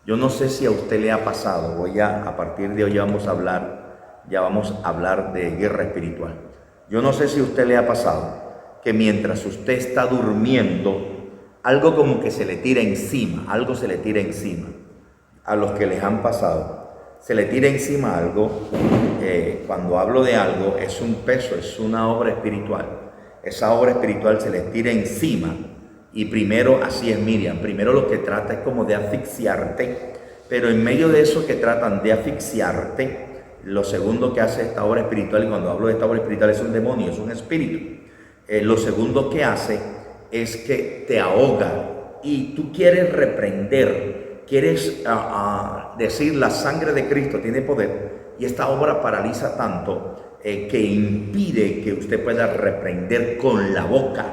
Yo no sé si a usted le ha pasado, a partir de hoy ya vamos a hablar de guerra espiritual. Yo no sé si a usted le ha pasado que mientras usted está durmiendo, algo como que se le tira encima, algo se le tira encima. A los que les han pasado, se le tira encima algo. Cuando hablo de algo, es un peso, es una obra espiritual. Esa obra espiritual se les tira encima. Y primero, así es Miriam, primero lo que trata es como de asfixiarte, pero en medio de eso que tratan de asfixiarte, lo segundo que hace esta obra espiritual, y cuando hablo de esta obra espiritual es un demonio, es un espíritu, lo segundo que hace es que te ahoga y tú quieres reprender, quieres decir la sangre de Cristo tiene poder, y esta obra paraliza tanto que impide que usted pueda reprender con la boca.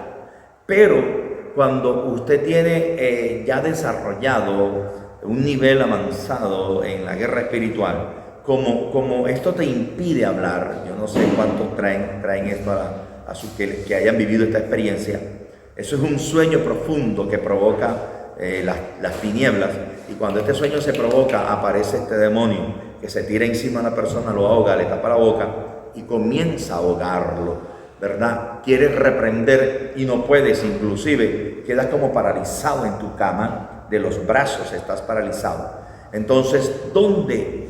Pero cuando usted tiene ya desarrollado un nivel avanzado en la guerra espiritual, como esto te impide hablar, yo no sé cuántos traen esto a su que hayan vivido esta experiencia. Eso es un sueño profundo que provoca las tinieblas, y cuando este sueño se provoca aparece este demonio que se tira encima de la persona, lo ahoga, le tapa la boca y comienza a ahogarlo, ¿verdad? Quieres reprender y no puedes, inclusive quedas como paralizado en tu cama, de los brazos estás paralizado. Entonces,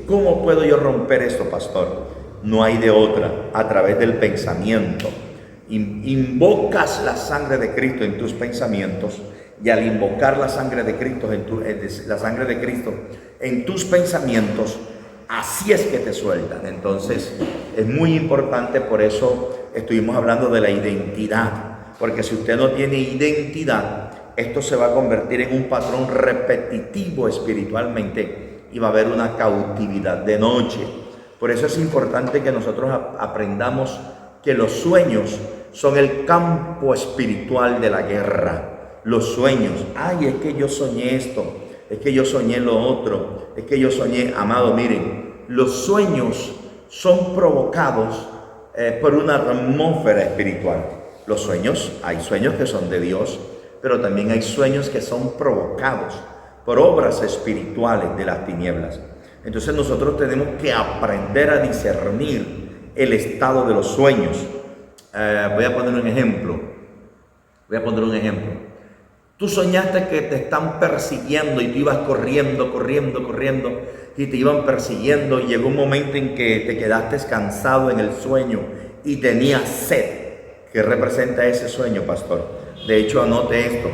¿cómo puedo yo romper esto, pastor? No hay de otra, a través del pensamiento. Invocas la sangre de Cristo en tus pensamientos, y al invocar la sangre de Cristo en tus pensamientos, así es que te sueltan. Entonces es muy importante, por eso estuvimos hablando de la identidad, porque si usted no tiene identidad, esto se va a convertir en un patrón repetitivo espiritualmente y va a haber una cautividad de noche. Por eso es importante que nosotros aprendamos que los sueños son el campo espiritual de la guerra. Los sueños, es que yo soñé esto, es que yo soñé lo otro, es que yo soñé, amado, miren, los sueños son provocados por una atmósfera espiritual. Los sueños, hay sueños que son de Dios, pero también hay sueños que son provocados por obras espirituales de las tinieblas. Entonces nosotros tenemos que aprender a discernir el estado de los sueños. Voy a poner un ejemplo. Tú soñaste que te están persiguiendo y tú ibas corriendo y te iban persiguiendo, y llegó un momento en que te quedaste cansado en el sueño y tenías sed. ¿Qué representa ese sueño, pastor? De hecho, anote esto.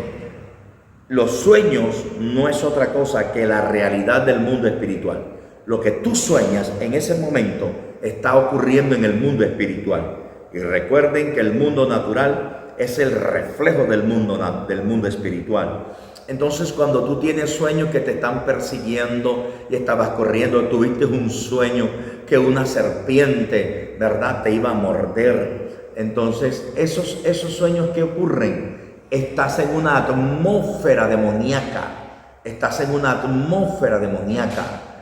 Los sueños no es otra cosa que la realidad del mundo espiritual. Lo que tú sueñas en ese momento está ocurriendo en el mundo espiritual. Y recuerden que el mundo natural es el reflejo del mundo espiritual. Entonces, cuando tú tienes sueños que te están persiguiendo y estabas corriendo, tuviste un sueño que una serpiente, ¿verdad?, te iba a morder. Entonces, esos sueños que ocurren, estás en una atmósfera demoníaca.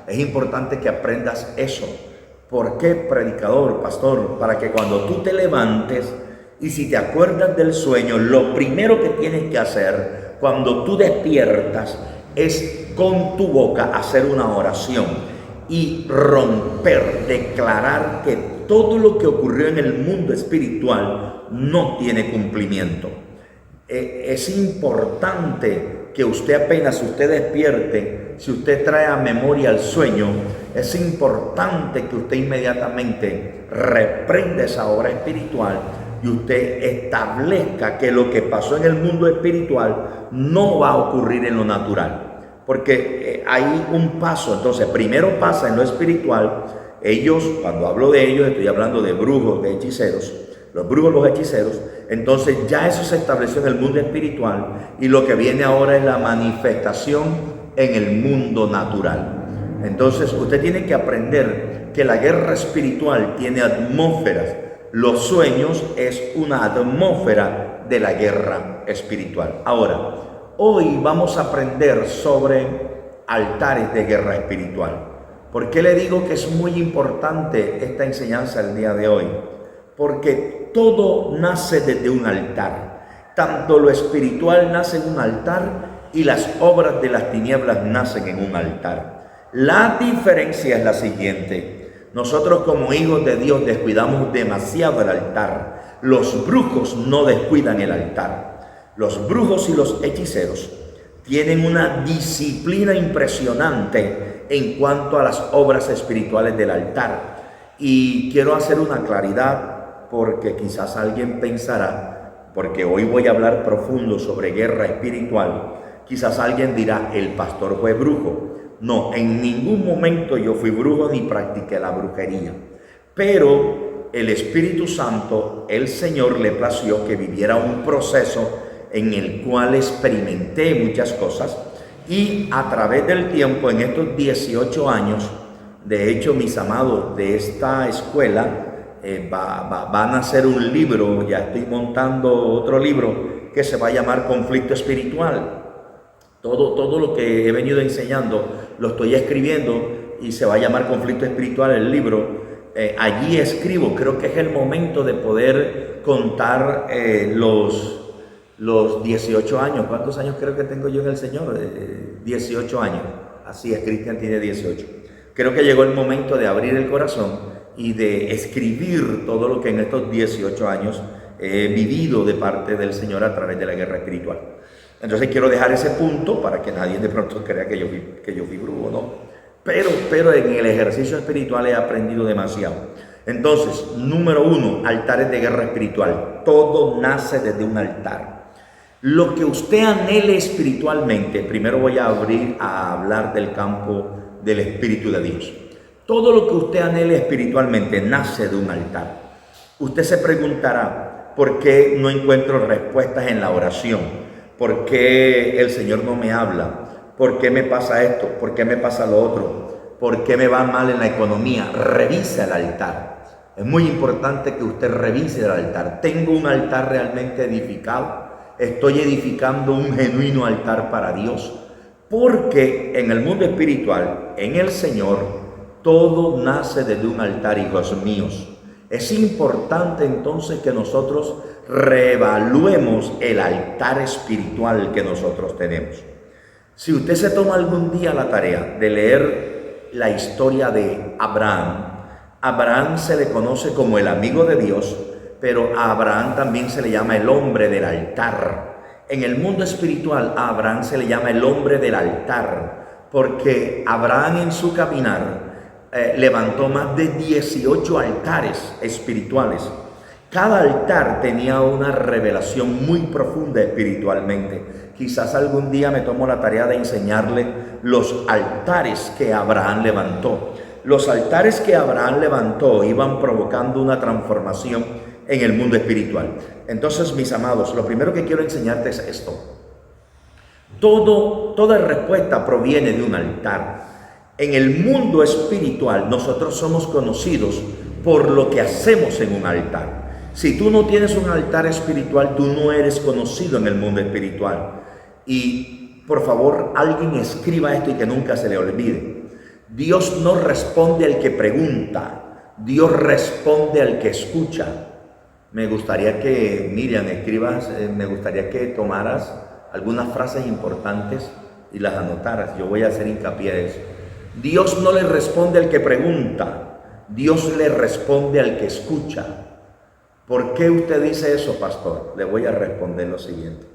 Es importante que aprendas eso. ¿Por qué, predicador, pastor? Para que cuando tú te levantes, y si te acuerdas del sueño, lo primero que tienes que hacer cuando tú despiertas es con tu boca hacer una oración y romper, declarar que todo lo que ocurrió en el mundo espiritual no tiene cumplimiento. Es importante que usted, apenas usted despierte, si usted trae a memoria el sueño, es importante que usted inmediatamente reprenda esa obra espiritual y usted establezca que lo que pasó en el mundo espiritual no va a ocurrir en lo natural, porque hay un paso. Entonces, primero pasa en lo espiritual. Ellos, cuando hablo de ellos, estoy hablando de brujos, de hechiceros, los hechiceros. Entonces ya eso se estableció en el mundo espiritual, y lo que viene ahora es la manifestación en el mundo natural. Entonces usted tiene que aprender que la guerra espiritual tiene atmósferas. Los sueños es una atmósfera de la guerra espiritual. Ahora, hoy vamos a aprender sobre altares de guerra espiritual. ¿Por qué le digo que es muy importante esta enseñanza el día de hoy? Porque todo nace desde un altar. Tanto lo espiritual nace en un altar y las obras de las tinieblas nacen en un altar. La diferencia es la siguiente: nosotros como hijos de Dios descuidamos demasiado el altar. Los brujos no descuidan el altar. Los brujos y los hechiceros tienen una disciplina impresionante en cuanto a las obras espirituales del altar. Y quiero hacer una claridad, porque quizás alguien pensará, porque hoy voy a hablar profundo sobre guerra espiritual, quizás alguien dirá: el pastor fue brujo. No, en ningún momento yo fui brujo ni practiqué la brujería. Pero el Espíritu Santo, el Señor, le plació que viviera un proceso en el cual experimenté muchas cosas, y a través del tiempo, en estos 18 años, de hecho, mis amados, de esta escuela van a hacer un libro. Ya estoy montando otro libro que se va a llamar Conflicto Espiritual. Todo lo que he venido enseñando lo estoy escribiendo y se va a llamar Conflicto Espiritual el libro. Allí escribo, creo que es el momento de poder contar los 18 años. ¿Cuántos años creo que tengo yo en el Señor? 18 años. Así es, Cristian tiene 18. Creo que llegó el momento de abrir el corazón y de escribir todo lo que en estos 18 años he vivido de parte del Señor a través de la guerra espiritual. Entonces quiero dejar ese punto para que nadie de pronto crea que yo fui brujo, ¿no? Pero en el ejercicio espiritual he aprendido demasiado. Entonces, número 1, altares de guerra espiritual. Todo nace desde un altar. Lo que usted anhele espiritualmente, primero voy a hablar del campo del Espíritu de Dios. Todo lo que usted anhele espiritualmente nace de un altar. Usted se preguntará: ¿por qué no encuentro respuestas en la oración? ¿Por qué el Señor no me habla? ¿Por qué me pasa esto? ¿Por qué me pasa lo otro? ¿Por qué me va mal en la economía? Revisa el altar. Es muy importante que usted revise el altar. ¿Tengo un altar realmente edificado? ¿Estoy edificando un genuino altar para Dios? Porque en el mundo espiritual, en el Señor, todo nace desde un altar, hijos míos. Es importante entonces que nosotros reevaluemos el altar espiritual que nosotros tenemos. Si usted se toma algún día la tarea de leer la historia de Abraham, Abraham se le conoce como el amigo de Dios, pero a Abraham también se le llama el hombre del altar. En el mundo espiritual a Abraham se le llama el hombre del altar, porque Abraham en su caminar levantó más de 18 altares espirituales. Cada altar tenía una revelación muy profunda espiritualmente. Quizás algún día me tomo la tarea de enseñarle los altares que Abraham levantó. Los altares que Abraham levantó iban provocando una transformación en el mundo espiritual. Entonces, mis amados, lo primero que quiero enseñarte es esto. Toda respuesta proviene de un altar. En el mundo espiritual nosotros somos conocidos por lo que hacemos en un altar. Si tú no tienes un altar espiritual, tú no eres conocido en el mundo espiritual. Y por favor, alguien escriba esto y que nunca se le olvide. Dios no responde al que pregunta, Dios responde al que escucha. Me gustaría que, Miriam, escribas, me gustaría que tomaras algunas frases importantes y las anotaras. Yo voy a hacer hincapié de eso. Dios no le responde al que pregunta, Dios le responde al que escucha. ¿Por qué usted dice eso, pastor? Le voy a responder lo siguiente.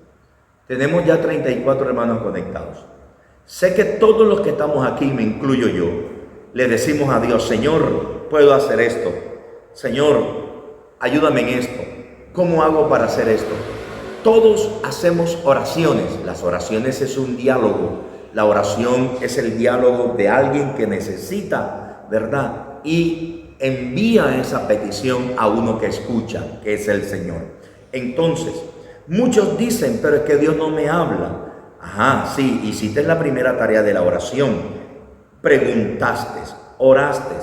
Tenemos ya 34 hermanos conectados. Sé que todos los que estamos aquí, me incluyo yo, le decimos a Dios: Señor, puedo hacer esto. Señor, ayúdame en esto. ¿Cómo hago para hacer esto? Todos hacemos oraciones. Las oraciones es un diálogo. La oración es el diálogo de alguien que necesita, ¿verdad? Y envía esa petición a uno que escucha, que es el Señor. Entonces, muchos dicen: pero es que Dios no me habla. Ajá, sí, hiciste la primera tarea de la oración. Preguntaste, oraste.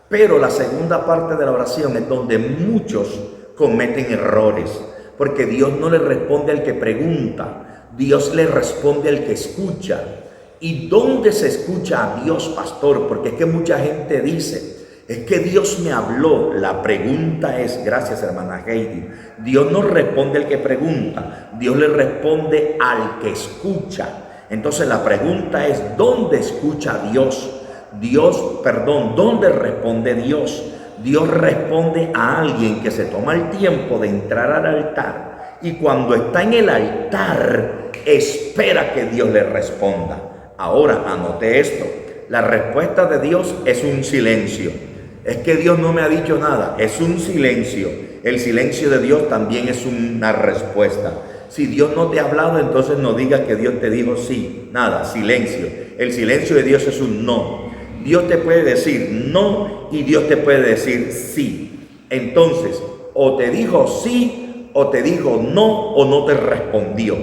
Pero la segunda parte de la oración es donde muchos cometen errores. Porque Dios no le responde al que pregunta, Dios le responde al que escucha. ¿Y dónde se escucha a Dios, pastor? Porque es que mucha gente dice: es que Dios me habló. La pregunta es, gracias hermana Heidi, Dios no responde al que pregunta, Dios le responde al que escucha. Entonces la pregunta es, ¿dónde escucha Dios? ¿Dónde responde Dios? Dios responde a alguien que se toma el tiempo de entrar al altar y cuando está en el altar espera que Dios le responda. Ahora, anote esto, la respuesta de Dios es un silencio. Es que Dios no me ha dicho nada, es un silencio. El silencio de Dios también es una respuesta. Si Dios no te ha hablado, entonces no digas que Dios te dijo sí, nada, silencio. El silencio de Dios es un no. Dios te puede decir no y Dios te puede decir sí. Entonces, o te dijo sí, o te dijo no, o no te respondió.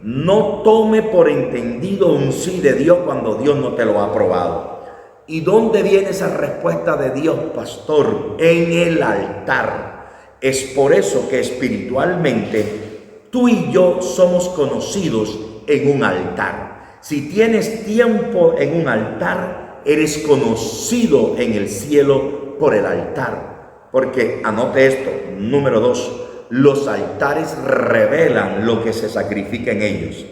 No tome por entendido un sí de Dios cuando Dios no te lo ha aprobado. ¿Y dónde viene esa respuesta de Dios, pastor? En el altar. Es por eso que espiritualmente tú y yo somos conocidos en un altar. Si tienes tiempo en un altar, eres conocido en el cielo por el altar. Porque, anote esto, número 2, los altares revelan lo que se sacrifica en ellos.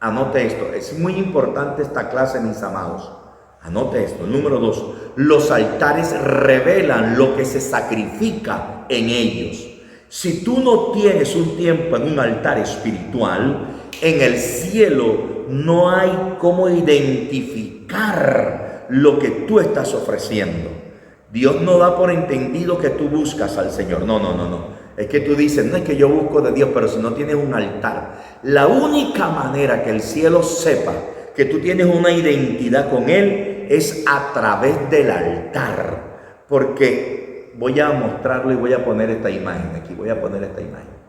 Anote esto, es muy importante esta clase, mis amados. Anote esto, número 2, los altares revelan lo que se sacrifica en ellos. Si tú no tienes un tiempo en un altar espiritual, en el cielo no hay cómo identificar lo que tú estás ofreciendo. Dios no da por entendido que tú buscas al Señor. No. Es que tú dices, no es que yo busco de Dios, pero si no tienes un altar. La única manera que el cielo sepa que tú tienes una identidad con Él es a través del altar. Porque voy a mostrarlo y voy a poner esta imagen aquí. Voy a poner esta imagen.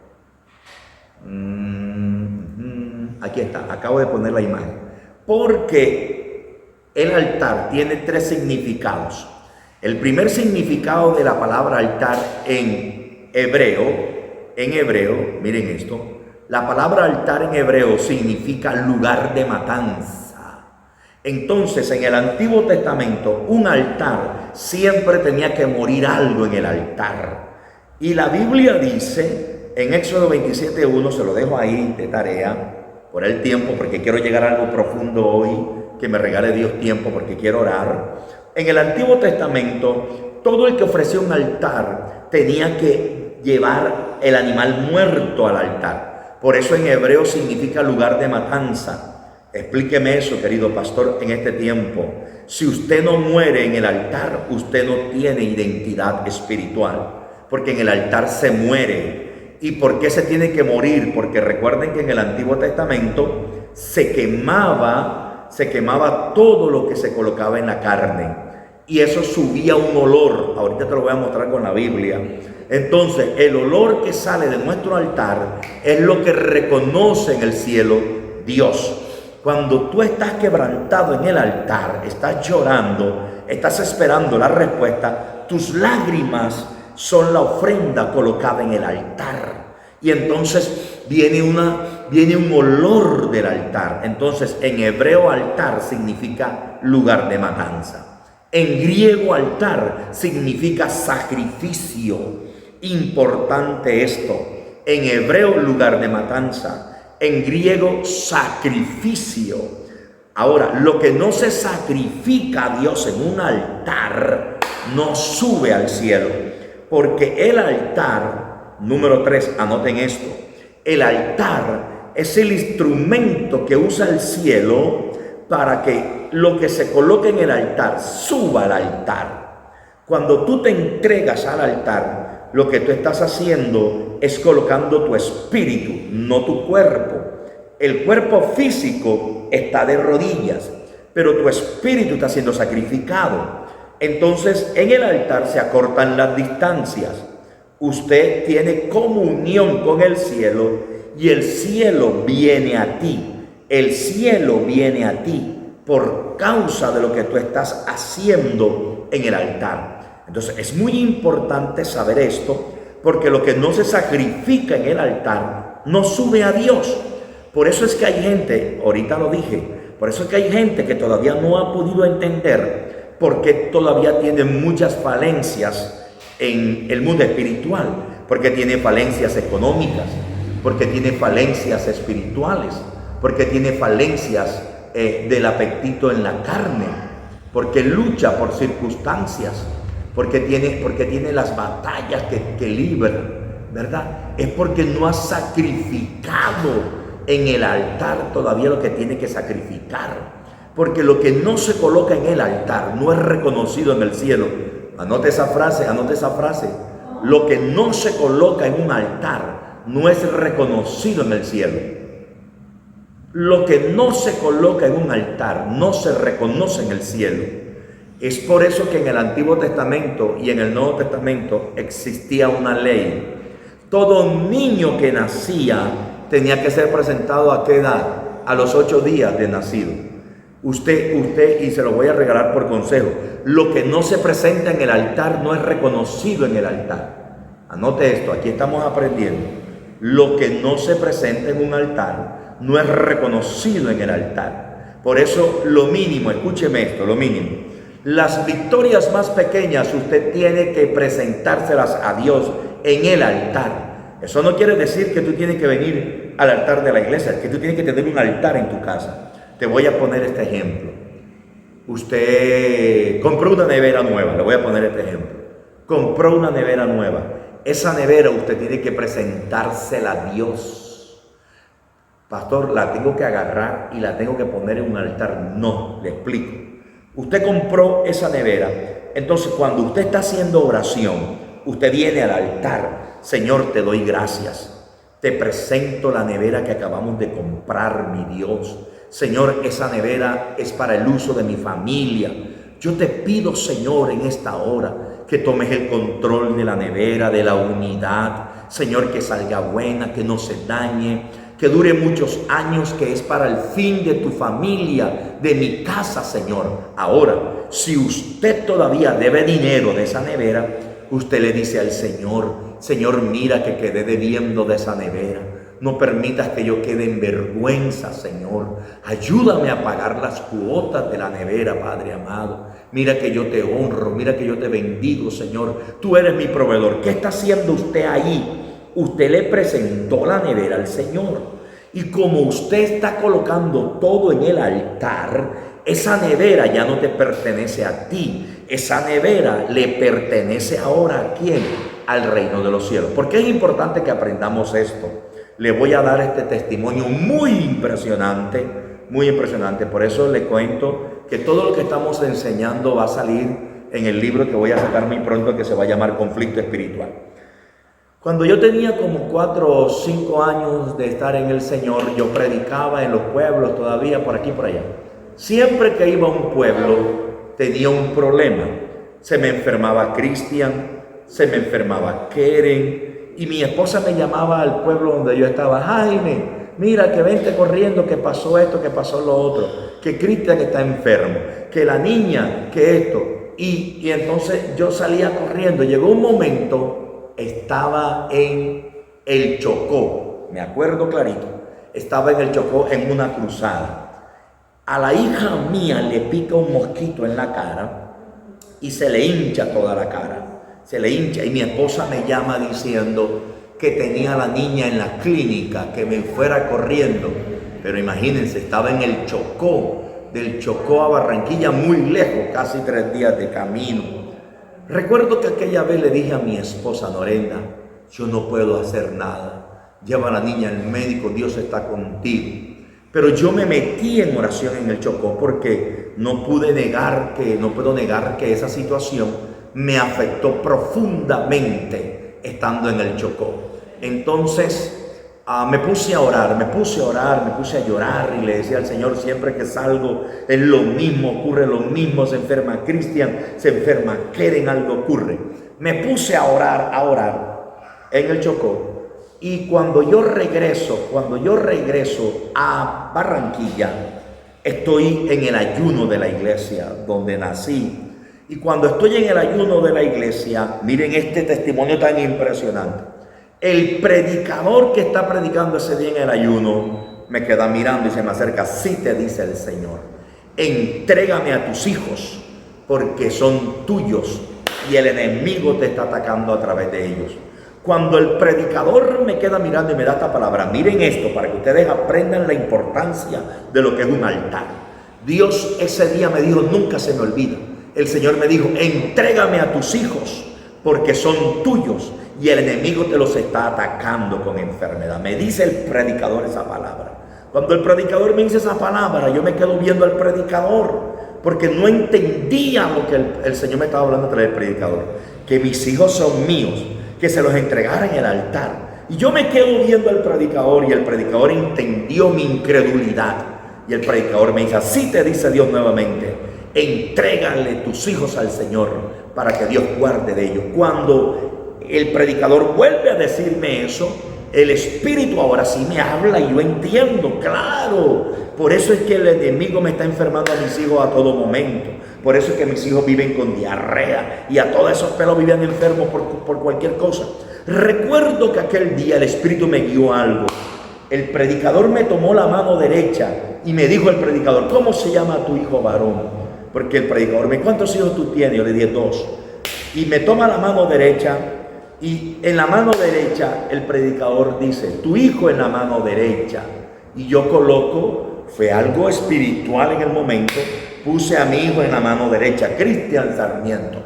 Aquí está, acabo de poner la imagen. Porque el altar tiene 3 significados. El primer significado de la palabra altar en hebreo, miren esto, la palabra altar en hebreo significa lugar de matanza. Entonces, en el Antiguo Testamento, un altar siempre tenía que morir algo en el altar. Y la Biblia dice, en Éxodo 27:1, se lo dejo ahí de tarea, por el tiempo, porque quiero llegar a algo profundo hoy, que me regale Dios tiempo, porque quiero orar. En el Antiguo Testamento, todo el que ofrecía un altar tenía que llevar el animal muerto al altar. Por eso en hebreo significa lugar de matanza. Explíqueme eso, querido pastor, en este tiempo. Si usted no muere en el altar, usted no tiene identidad espiritual, porque en el altar se muere. ¿Y por qué se tiene que morir? Porque recuerden que en el Antiguo Testamento se quemaba todo lo que se colocaba en la carne, y eso subía un olor. Ahorita te lo voy a mostrar con la Biblia. Entonces, el olor que sale de nuestro altar es lo que reconoce en el cielo Dios. Cuando tú estás quebrantado en el altar, estás llorando, estás esperando la respuesta, tus lágrimas son la ofrenda colocada en el altar. Y entonces viene un olor del altar. Entonces, en hebreo altar significa lugar de matanza. En griego altar significa sacrificio. Importante esto. En hebreo lugar de matanza. En griego sacrificio. Ahora, lo que no se sacrifica a Dios en un altar no sube al cielo. Porque el altar, número 3, anoten esto. El altar es el instrumento que usa el cielo para que lo que se coloque en el altar suba al altar. Cuando tú te entregas al altar, lo que tú estás haciendo es colocando tu espíritu, no tu cuerpo. El cuerpo físico está de rodillas, pero tu espíritu está siendo sacrificado. Entonces, en el altar se acortan las distancias. Usted tiene comunión con el cielo y el cielo viene a ti. El cielo viene a ti por causa de lo que tú estás haciendo en el altar. Entonces es muy importante saber esto, porque lo que no se sacrifica en el altar no sube a Dios. Por eso es que hay gente, ahorita lo dije, por eso es que hay gente que todavía no ha podido entender por qué todavía tiene muchas falencias en el mundo espiritual, porque tiene falencias económicas, porque tiene falencias espirituales, porque tiene falencias del apetito en la carne, porque lucha por circunstancias, porque tiene las batallas que libra, ¿verdad? Es porque no ha sacrificado en el altar todavía lo que tiene que sacrificar. Porque lo que no se coloca en el altar no es reconocido en el cielo. Anote esa frase, anote esa frase. Lo que no se coloca en un altar no es reconocido en el cielo. Lo que no se coloca en un altar no se reconoce en el cielo. Es por eso que en el Antiguo Testamento y en el Nuevo Testamento existía una ley. Todo niño que nacía tenía que ser presentado ¿a qué edad? A los 8 días de nacido. Usted, y se lo voy a regalar por consejo, lo que no se presenta en el altar no es reconocido en el altar. Anote esto, aquí estamos aprendiendo. Lo que no se presenta en un altar no es reconocido en el altar. Por eso lo mínimo, escúcheme esto, lo mínimo. Las victorias más pequeñas usted tiene que presentárselas a Dios en el altar. Eso no quiere decir que tú tienes que venir al altar de la iglesia, que tú tienes que tener un altar en tu casa. Te voy a poner este ejemplo. Usted compró una nevera nueva, le voy a poner este ejemplo. Compró una nevera nueva. Esa nevera usted tiene que presentársela a Dios. Pastor, la tengo que agarrar y la tengo que poner en un altar. No, le explico. Usted compró esa nevera. Entonces, cuando usted está haciendo oración, usted viene al altar. Señor, te doy gracias. Te presento la nevera que acabamos de comprar, mi Dios. Señor, esa nevera es para el uso de mi familia. Yo te pido, Señor, en esta hora, que tomes el control de la nevera, de la unidad. Señor, que salga buena, que no se dañe, que dure muchos años, que es para el fin de tu familia, de mi casa, Señor. Ahora, si usted todavía debe dinero de esa nevera, usted le dice al Señor, Señor, mira que quedé debiendo de esa nevera. No permitas que yo quede en vergüenza, Señor. Ayúdame a pagar las cuotas de la nevera, Padre amado. Mira que yo te honro, mira que yo te bendigo, Señor. Tú eres mi proveedor. ¿Qué está haciendo usted ahí? Usted le presentó la nevera al Señor. Y como usted está colocando todo en el altar, esa nevera ya no te pertenece a ti. Esa nevera le pertenece ahora ¿a quién? Al reino de los cielos. ¿Por qué es importante que aprendamos esto? Le voy a dar este testimonio muy impresionante, muy impresionante. Por eso le cuento que todo lo que estamos enseñando va a salir en el libro que voy a sacar muy pronto, que se va a llamar Conflicto Espiritual. Cuando yo tenía como 4 o 5 años de estar en el Señor, yo predicaba en los pueblos todavía, por aquí y por allá. Siempre que iba a un pueblo tenía un problema. Se me enfermaba Cristian, se me enfermaba Keren, y mi esposa me llamaba al pueblo donde yo estaba. Jaime, mira que vente corriendo, que pasó esto, que pasó lo otro, que Cristian está enfermo, que la niña, que esto. Y entonces yo salía corriendo. Llegó un momento, estaba en el Chocó, me acuerdo clarito, estaba en el Chocó en una cruzada. A la hija mía le pica un mosquito en la cara y se le hincha toda la cara. Se le hincha, y mi esposa me llama diciendo que tenía a la niña en la clínica, que me fuera corriendo. Pero imagínense, estaba en el Chocó, del Chocó a Barranquilla, muy lejos, casi 3 días de camino. Recuerdo que aquella vez le dije a mi esposa Norenda, yo no puedo hacer nada, lleva a la niña al médico, Dios está contigo. Pero yo me metí en oración en el Chocó porque no puedo negar que esa situación me afectó profundamente estando en el Chocó. Entonces me puse a orar, me puse a llorar y le decía al Señor, siempre que salgo es lo mismo, ocurre lo mismo, se enferma Cristian, se enferma Keren, algo ocurre. Me puse a orar en el Chocó, y cuando yo regreso a Barranquilla, estoy en el ayuno de la iglesia donde nací. Y cuando estoy en el ayuno de la iglesia, miren este testimonio tan impresionante. El predicador que está predicando ese día en el ayuno me queda mirando y se me acerca. Sí, te dice el Señor, entrégame a tus hijos porque son tuyos y el enemigo te está atacando a través de ellos. Cuando el predicador me queda mirando y me da esta palabra, miren esto para que ustedes aprendan la importancia de lo que es un altar. Dios ese día me dijo, nunca se me olvida. El Señor me dijo, entrégame a tus hijos porque son tuyos y el enemigo te los está atacando con enfermedad. Me dice el predicador esa palabra. Cuando el predicador me dice esa palabra, yo me quedo viendo al predicador porque no entendía lo que el Señor me estaba hablando a través del predicador. Que mis hijos son míos, que se los entregara en el altar. Y yo me quedo viendo al predicador y el predicador entendió mi incredulidad. Y el predicador me dice, así te dice Dios nuevamente, entrégale tus hijos al Señor para que Dios guarde de ellos. Cuando el predicador vuelve a decirme eso, el Espíritu ahora sí me habla y yo entiendo, claro. Por eso es que el enemigo me está enfermando a mis hijos a todo momento. Por eso es que mis hijos viven con diarrea y a todos esos pelos vivían enfermos por cualquier cosa. Recuerdo que aquel día el Espíritu me guió a algo. El predicador me tomó la mano derecha y me dijo el predicador, ¿cómo se llama tu hijo varón? Porque el predicador me dijo, ¿cuántos hijos tú tienes? Yo le dije 2. Y me toma la mano derecha y en la mano derecha el predicador dice, tu hijo en la mano derecha. Y yo coloco, fue algo espiritual en el momento, puse a mi hijo en la mano derecha, Cristian Sarmiento,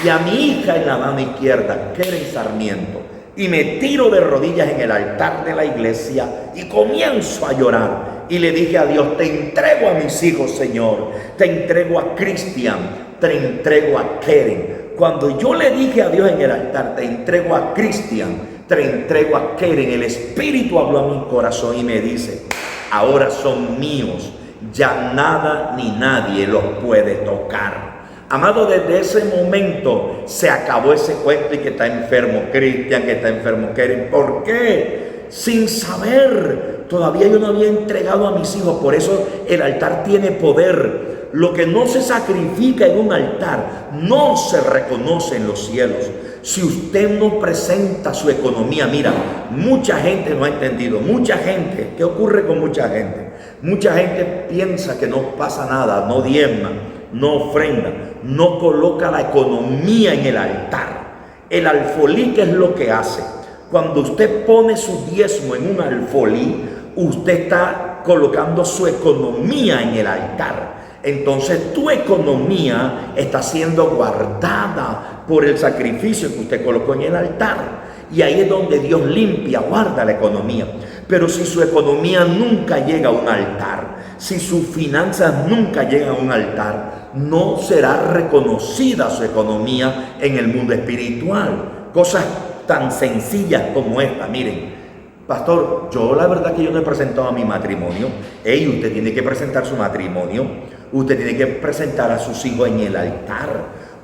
y a mi hija en la mano izquierda, Keren Sarmiento. Y me tiro de rodillas en el altar de la iglesia y comienzo a llorar. Y le dije a Dios, te entrego a mis hijos, Señor. Te entrego a Cristian, te entrego a Keren. Cuando yo le dije a Dios en el altar, te entrego a Cristian, te entrego a Keren, el Espíritu habló a mi corazón y me dice, ahora son míos. Ya nada ni nadie los puede tocar. Amado, desde ese momento se acabó ese cuento y que está enfermo Cristian, que está enfermo Keren. ¿Por qué? Sin saber. Todavía yo no había entregado a mis hijos. Por eso el altar tiene poder. Lo que no se sacrifica en un altar no se reconoce en los cielos. Si usted no presenta su economía, mira, mucha gente no ha entendido. Mucha gente, ¿qué ocurre con mucha gente? Mucha gente piensa que no pasa nada, no diezma, no ofrenda, no coloca la economía en el altar. El alfolí, ¿qué es lo que hace? Cuando usted pone su diezmo en un alfolí, usted está colocando su economía en el altar. Entonces tu economía está siendo guardada por el sacrificio que usted colocó en el altar. Y ahí es donde Dios limpia, guarda la economía. Pero si su economía nunca llega a un altar, si sus finanzas nunca llegan a un altar, no será reconocida su economía en el mundo espiritual. Cosas tan sencillas como esta, miren. Pastor, yo la verdad que yo no he presentado a mi matrimonio. Usted tiene que presentar su matrimonio. Usted tiene que presentar a sus hijos en el altar.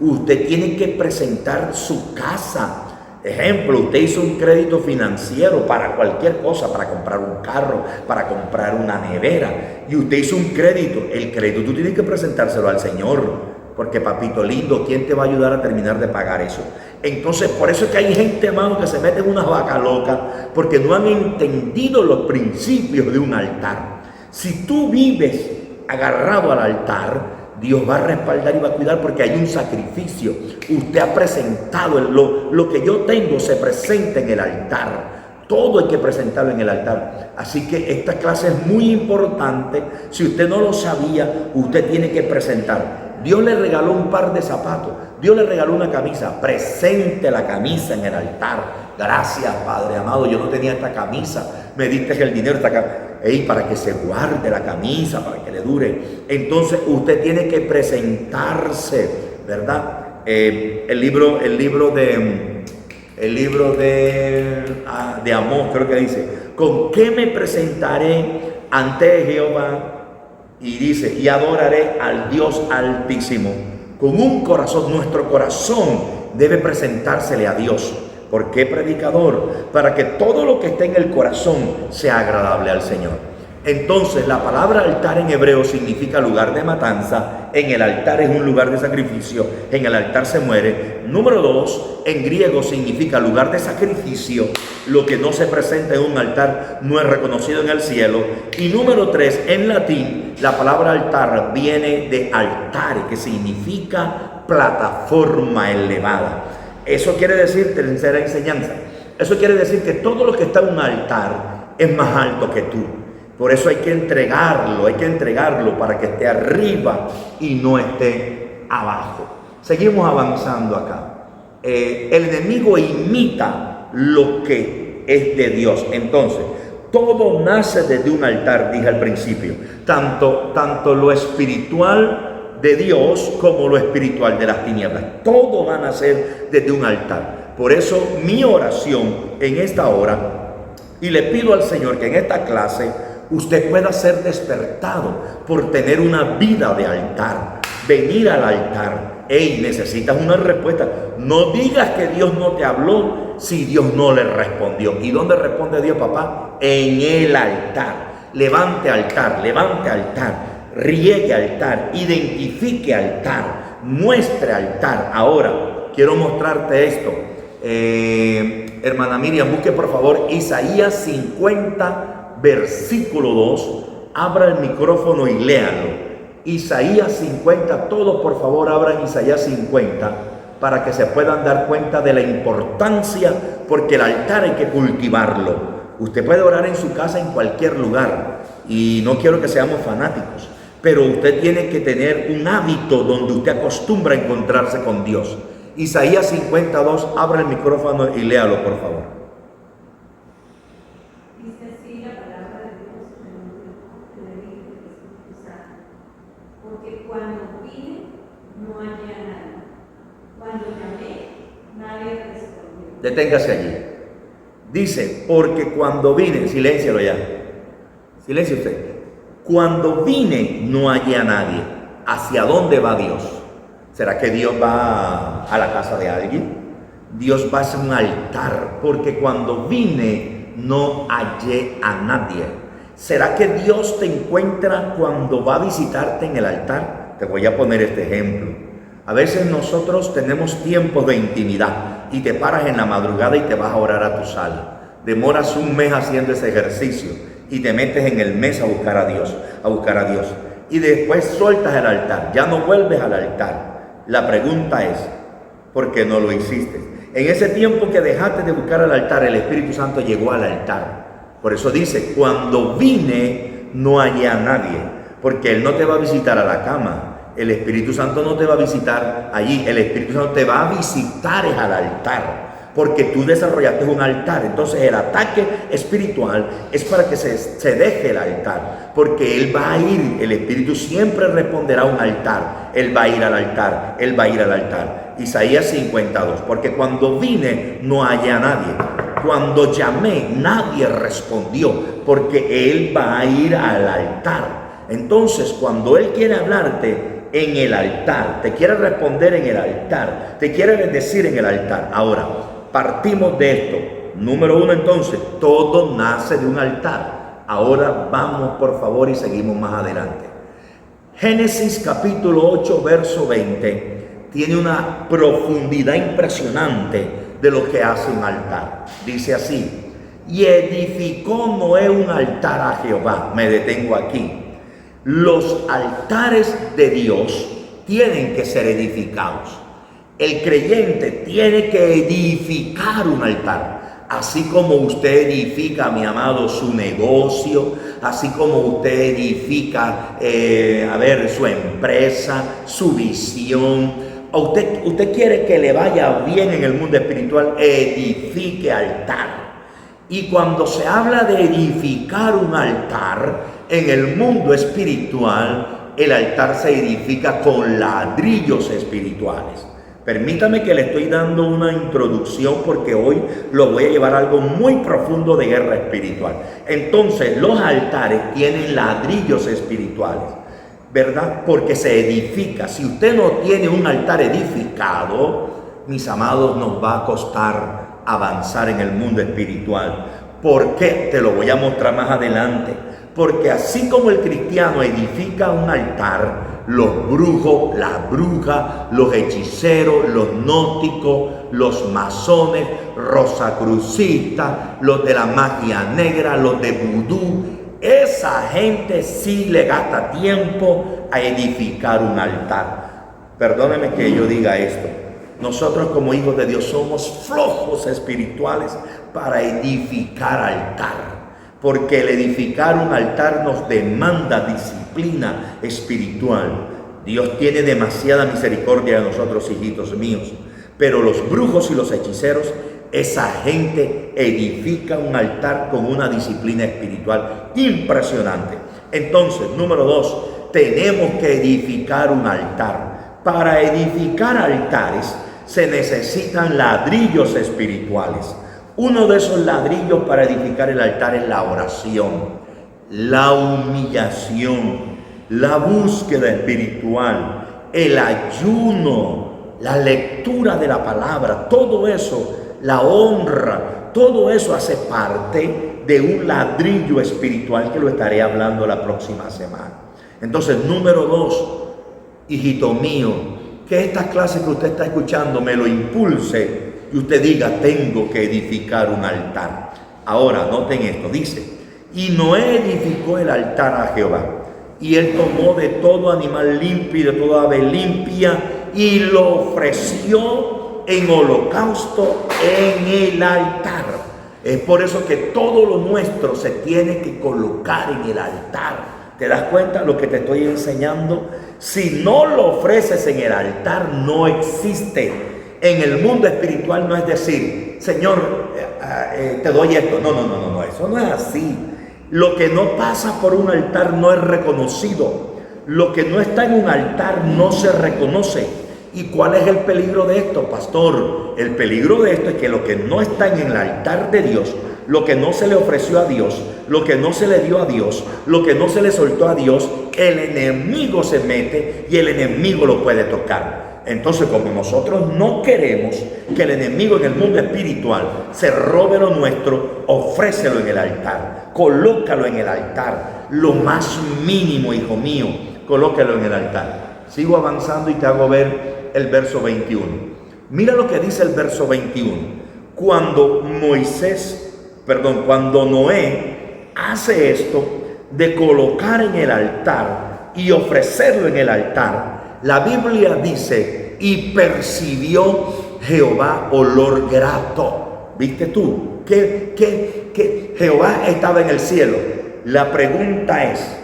Usted tiene que presentar su casa. Ejemplo, usted hizo un crédito financiero para cualquier cosa, para comprar un carro, para comprar una nevera. Y usted hizo un crédito. El crédito tú tienes que presentárselo al Señor. Porque papito lindo, ¿quién te va a ayudar a terminar de pagar eso? Entonces, por eso es que hay gente, hermano, que se mete en unas vacas locas porque no han entendido los principios de un altar. Si tú vives agarrado al altar, Dios va a respaldar y va a cuidar porque hay un sacrificio. Usted ha presentado, lo que yo tengo se presenta en el altar. Todo hay que presentarlo en el altar. Así que esta clase es muy importante. Si usted no lo sabía, usted tiene que presentar. Dios le regaló un par de zapatos. Dios le regaló una camisa. Presente la camisa en el altar. Gracias, Padre amado. Yo no tenía esta camisa. Me diste el dinero para que se guarde la camisa, para que le dure. Entonces usted tiene que presentarse, ¿verdad? El libro de Amós, creo que dice, ¿con qué me presentaré ante Jehová? Y dice, y adoraré al Dios Altísimo. Con un corazón, nuestro corazón debe presentársele a Dios. ¿Por qué, predicador? Para que todo lo que esté en el corazón sea agradable al Señor. Entonces, la palabra altar en hebreo significa lugar de matanza. En el altar es un lugar de sacrificio. En el altar se muere. Número 2, en griego significa lugar de sacrificio. Lo que no se presenta en un altar no es reconocido en el cielo. Y número 3, en latín, la palabra altar viene de altare, que significa plataforma elevada. Eso quiere decir, tercera enseñanza, eso quiere decir que todo lo que está en un altar es más alto que tú. Por eso hay que entregarlo para que esté arriba y no esté abajo. Seguimos avanzando acá. El enemigo imita lo que es de Dios. Entonces, todo nace desde un altar, dije al principio. Tanto lo espiritual de Dios como lo espiritual de las tinieblas. Todo va a nacer desde un altar. Por eso mi oración en esta hora, y le pido al Señor que en esta clase usted pueda ser despertado por tener una vida de altar. Venir al altar. Hey, necesitas una respuesta. No digas que Dios no te habló si Dios no le respondió. ¿Y dónde responde Dios, papá? En el altar. Levante altar, riegue altar, identifique altar, muestre altar. Ahora, quiero mostrarte esto. Hermana Miriam, busque por favor Isaías 50, versículo 2. Abra el micrófono y léalo. Isaías 50, todos por favor abran Isaías 50 para que se puedan dar cuenta de la importancia, porque el altar hay que cultivarlo. Usted puede orar en su casa en cualquier lugar y no quiero que seamos fanáticos, pero usted tiene que tener un hábito donde usted acostumbra a encontrarse con Dios. Isaías 52, abra el micrófono y léalo por favor. Porque cuando vine, no hallé a nadie. Cuando llamé, nadie respondió. Deténgase allí. Dice, porque cuando vine, siléncialo ya. Silencio usted. Cuando vine, no hallé a nadie. ¿Hacia dónde va Dios? ¿Será que Dios va a la casa de alguien? Dios va a un altar, porque cuando vine, no hallé a nadie. ¿Será que Dios te encuentra cuando va a visitarte en el altar? Te voy a poner este ejemplo. A veces nosotros tenemos tiempos de intimidad y te paras en la madrugada y te vas a orar a tu sala. Demoras un mes haciendo ese ejercicio y te metes en el mes a buscar a Dios. Y después sueltas el altar, ya no vuelves al altar. La pregunta es, ¿por qué no lo hiciste? En ese tiempo que dejaste de buscar al altar, el Espíritu Santo llegó al altar. Por eso dice, cuando vine no hallé a nadie, porque Él no te va a visitar a la cama. El Espíritu Santo no te va a visitar allí. El Espíritu Santo te va a visitar al altar, porque tú desarrollaste un altar. Entonces el ataque espiritual es para que se deje el altar, porque Él va a ir, el Espíritu siempre responderá a un altar. Él va a ir al altar, Isaías 52, porque cuando vine no hallé a nadie. Cuando llamé, nadie respondió, porque Él va a ir al altar. Entonces, cuando Él quiere hablarte en el altar, te quiere responder en el altar, te quiere bendecir en el altar. Ahora, partimos de esto. Número uno, entonces, todo nace de un altar. Ahora vamos, por favor, y seguimos más adelante. Génesis capítulo 8, verso 20, tiene una profundidad impresionante de lo que hace un altar. Dice así: y edificó Noé un altar a Jehová. Me detengo aquí. Los altares de Dios tienen que ser edificados. El creyente tiene que edificar un altar. Así como usted edifica, mi amado, su negocio, así como usted edifica, su empresa, su visión. Usted quiere que le vaya bien en el mundo espiritual, edifique altar. Y cuando se habla de edificar un altar en el mundo espiritual, el altar se edifica con ladrillos espirituales. Permítame que le estoy dando una introducción, porque hoy lo voy a llevar a algo muy profundo de guerra espiritual. Entonces, los altares tienen ladrillos espirituales, ¿verdad? Porque se edifica. Si usted no tiene un altar edificado, mis amados, nos va a costar avanzar en el mundo espiritual. ¿Por qué? Te lo voy a mostrar más adelante. Porque así como el cristiano edifica un altar, los brujos, las brujas, los hechiceros, los gnósticos, los masones, rosacrucistas, los de la magia negra, los de vudú, esa gente sí le gasta tiempo a edificar un altar. Perdóneme que yo diga esto. Nosotros como hijos de Dios somos flojos espirituales para edificar altar. porque el edificar un altar nos demanda disciplina espiritual. Dios tiene demasiada misericordia de nosotros, hijitos míos, pero los brujos y los hechiceros, esa gente edifica un altar con una disciplina espiritual impresionante. Entonces, número 2, tenemos que edificar un altar. Para edificar altares se necesitan ladrillos espirituales. Uno de esos ladrillos para edificar el altar es la oración, la humillación, la búsqueda espiritual, el ayuno, la lectura de la palabra, todo eso, la honra, todo eso hace parte de un ladrillo espiritual que lo estaré hablando la próxima semana. Entonces, número 2, hijito mío, que esta clase que usted está escuchando me lo impulse y usted diga, tengo que edificar un altar. Ahora, noten esto, dice, y Noé edificó el altar a Jehová, y él tomó de todo animal limpio y de toda ave limpia y lo ofreció en holocausto en el altar. Es por eso que todo lo nuestro se tiene que colocar en el altar. ¿Te das cuenta lo que te estoy enseñando? Si no lo ofreces en el altar, no existe. En el mundo espiritual no es decir, Señor, te doy esto. No, eso no es así. Lo que no pasa por un altar no es reconocido. Lo que no está en un altar no se reconoce. ¿Y cuál es el peligro de esto, pastor? El peligro de esto es que lo que no está en el altar de Dios, lo que no se le ofreció a Dios, lo que no se le dio a Dios, lo que no se le soltó a Dios, el enemigo se mete y el enemigo lo puede tocar. Entonces, como nosotros no queremos que el enemigo en el mundo espiritual se robe lo nuestro, ofrécelo en el altar, colócalo en el altar, lo más mínimo, hijo mío, colócalo en el altar. Sigo avanzando y te hago ver el verso 21. Mira lo que dice el verso 21. Cuando Noé hace esto de colocar en el altar y ofrecerlo en el altar, la Biblia dice, y percibió Jehová olor grato. ¿Viste tú? Que Jehová estaba en el cielo. La pregunta es,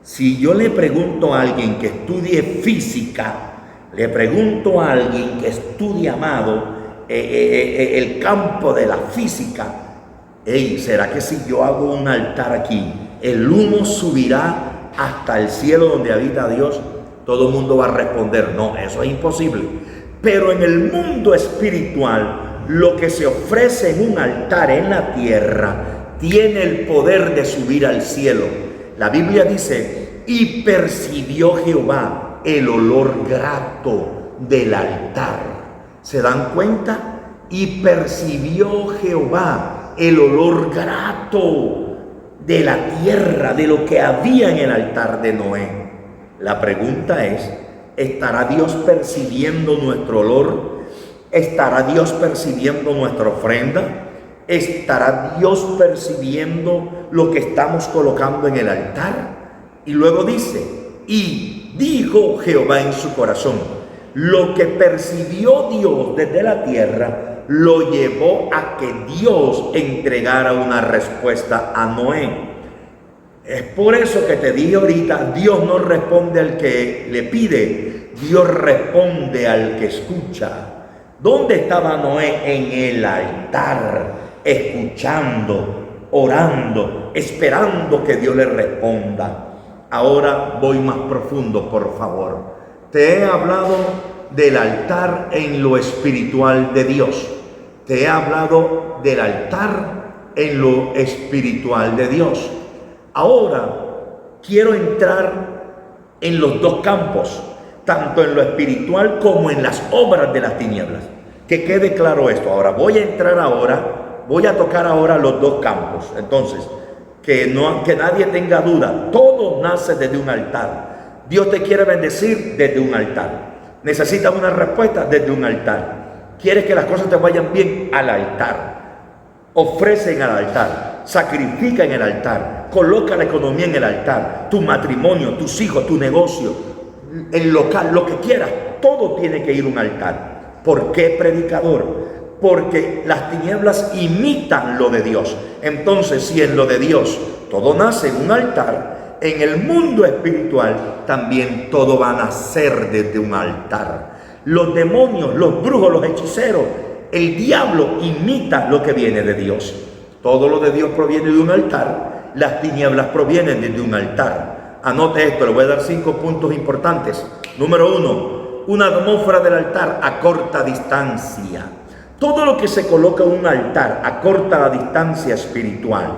si yo le pregunto a alguien que estudie física, le pregunto a alguien que estudie, amado, el campo de la física, ¿será que si yo hago un altar aquí, el humo subirá hasta el cielo donde habita Dios? Todo el mundo va a responder, no, eso es imposible. Pero en el mundo espiritual, lo que se ofrece en un altar en la tierra tiene el poder de subir al cielo. La Biblia dice, y percibió Jehová el olor grato del altar. ¿Se dan cuenta? Y percibió Jehová el olor grato de la tierra, de lo que había en el altar de Noé. La pregunta es, ¿estará Dios percibiendo nuestro olor? ¿Estará Dios percibiendo nuestra ofrenda? ¿Estará Dios percibiendo lo que estamos colocando en el altar? Y luego dice, y dijo Jehová en su corazón, lo que percibió Dios desde la tierra, lo llevó a que Dios entregara una respuesta a Noé. Es por eso que te dije ahorita, Dios no responde al que le pide, Dios responde al que escucha. ¿Dónde estaba Noé? En el altar, escuchando, orando, esperando que Dios le responda. Ahora voy más profundo, por favor. Te he hablado del altar en lo espiritual de Dios. Te he hablado del altar en lo espiritual de Dios. Ahora quiero entrar en los dos campos, tanto en lo espiritual como en las obras de las tinieblas. Que quede claro esto. Ahora voy a tocar ahora los dos campos. Entonces, que nadie tenga duda, todo nace desde un altar. Dios te quiere bendecir desde un altar. Necesitas una respuesta desde un altar. Quieres que las cosas te vayan bien, al altar. Ofrece en el altar, sacrifica en el altar, coloca la economía en el altar, tu matrimonio, tus hijos, tu negocio, el local, lo que quieras, todo tiene que ir a un altar. ¿Por qué, predicador? porque las tinieblas imitan lo de Dios. Entonces, si en lo de Dios todo nace en un altar, en el mundo espiritual también todo va a nacer desde un altar. Los demonios, los brujos, los hechiceros, el diablo imita lo que viene de Dios. Todo lo de Dios proviene de un altar, las tinieblas provienen desde un altar. Anote esto, le voy a dar 5 puntos importantes. Número 1, una atmósfera del altar a corta distancia. Todo lo que se coloca en un altar acorta la distancia espiritual.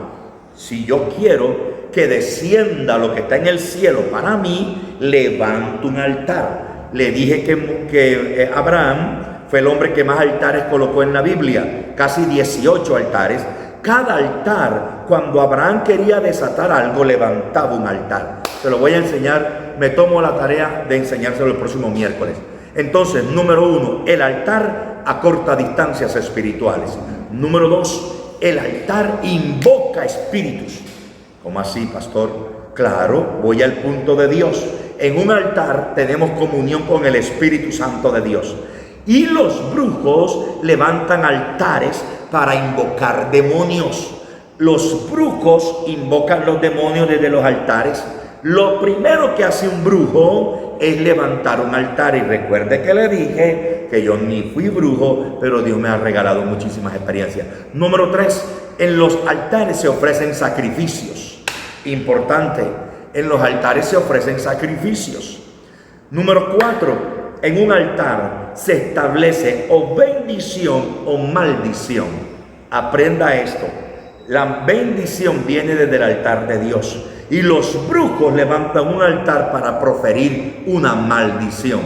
Si yo quiero que descienda lo que está en el cielo para mí, levanto un altar. Le dije que Abraham fue el hombre que más altares colocó en la Biblia, casi 18 altares. Cada altar, cuando Abraham quería desatar algo, levantaba un altar. Se lo voy a enseñar, me tomo la tarea de enseñárselo el próximo miércoles. Entonces, número 1, el altar acorta distancias espirituales. Número 2, el altar invoca espíritus. ¿Cómo así, pastor? Claro, voy al punto de Dios. En un altar tenemos comunión con el Espíritu Santo de Dios. Y los brujos levantan altares para invocar demonios. Los brujos invocan los demonios desde los altares. Lo primero que hace un brujo es levantar un altar. Y recuerde que le dije que yo ni fui brujo, pero Dios me ha regalado muchísimas experiencias. Número 3, en los altares se ofrecen sacrificios. Importante, en los altares se ofrecen sacrificios. Número 4, en un altar se establece o bendición o maldición. Aprenda esto. La bendición viene desde el altar de Dios. Y los brujos levantan un altar para proferir una maldición.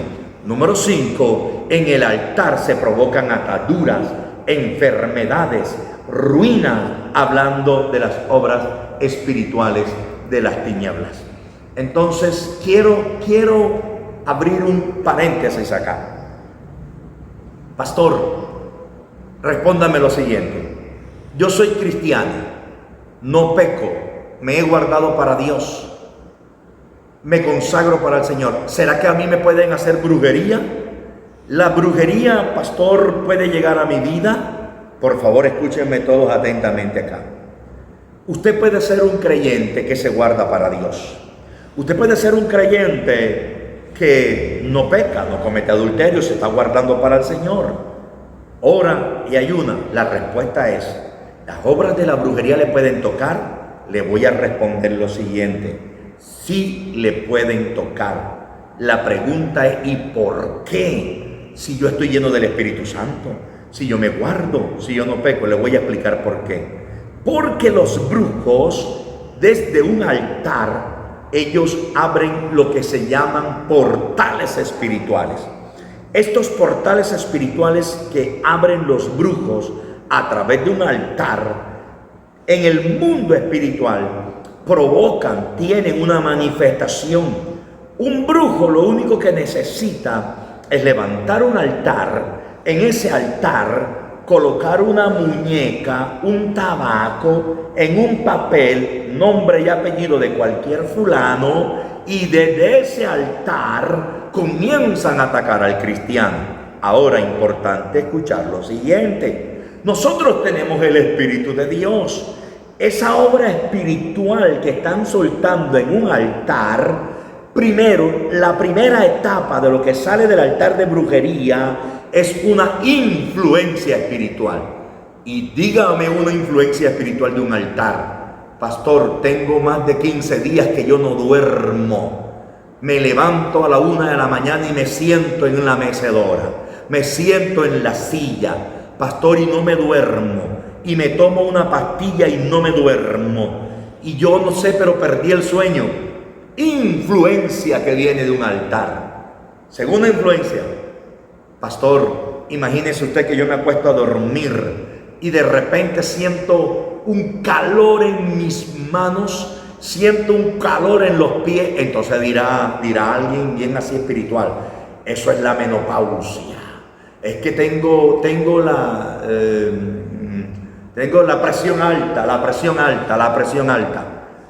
Número 5, en el altar se provocan ataduras, enfermedades, ruina, hablando de las obras espirituales de las tinieblas. Entonces, quiero abrir un paréntesis acá. Pastor, respóndame lo siguiente. Yo soy cristiano, no peco, me he guardado para Dios, me consagro para el Señor. ¿Será que a mí me pueden hacer brujería? ¿La brujería, pastor, puede llegar a mi vida? Por favor, escúchenme todos atentamente acá. Usted puede ser un creyente que se guarda para Dios. Usted puede ser un creyente que no peca, no comete adulterio, se está guardando para el Señor. Ora y ayuna. La respuesta es, ¿las obras de la brujería le pueden tocar? Le voy a responder lo siguiente. Sí le pueden tocar. La pregunta es, ¿y por qué? Si yo estoy lleno del Espíritu Santo, si yo me guardo, si yo no peco, le voy a explicar por qué. Porque los brujos, desde un altar, ellos abren lo que se llaman portales espirituales. Estos portales espirituales que abren los brujos a través de un altar, en el mundo espiritual, provocan, tienen una manifestación. Un brujo lo único que necesita es levantar un altar, en ese altar colocar una muñeca, un tabaco, en un papel, nombre y apellido de cualquier fulano, y desde ese altar comienzan a atacar al cristiano. Ahora, importante escuchar lo siguiente. Nosotros tenemos el Espíritu de Dios. Esa obra espiritual que están soltando en un altar, primero, la primera etapa de lo que sale del altar de brujería es una influencia espiritual. Y dígame una influencia espiritual de un altar. Pastor, tengo más de 15 días que yo no duermo. Me levanto a la 1 de la mañana y me siento en la mecedora. Me siento en la silla, pastor, y no me duermo. Y me tomo una pastilla y no me duermo. Y yo no sé, pero perdí el sueño. Influencia que viene de un altar. Segunda influencia. Pastor, imagínese usted que yo me acuesto a dormir y de repente siento un calor en mis manos, siento un calor en los pies. Entonces dirá alguien bien así espiritual, eso es la menopausia. Es que tengo la presión alta.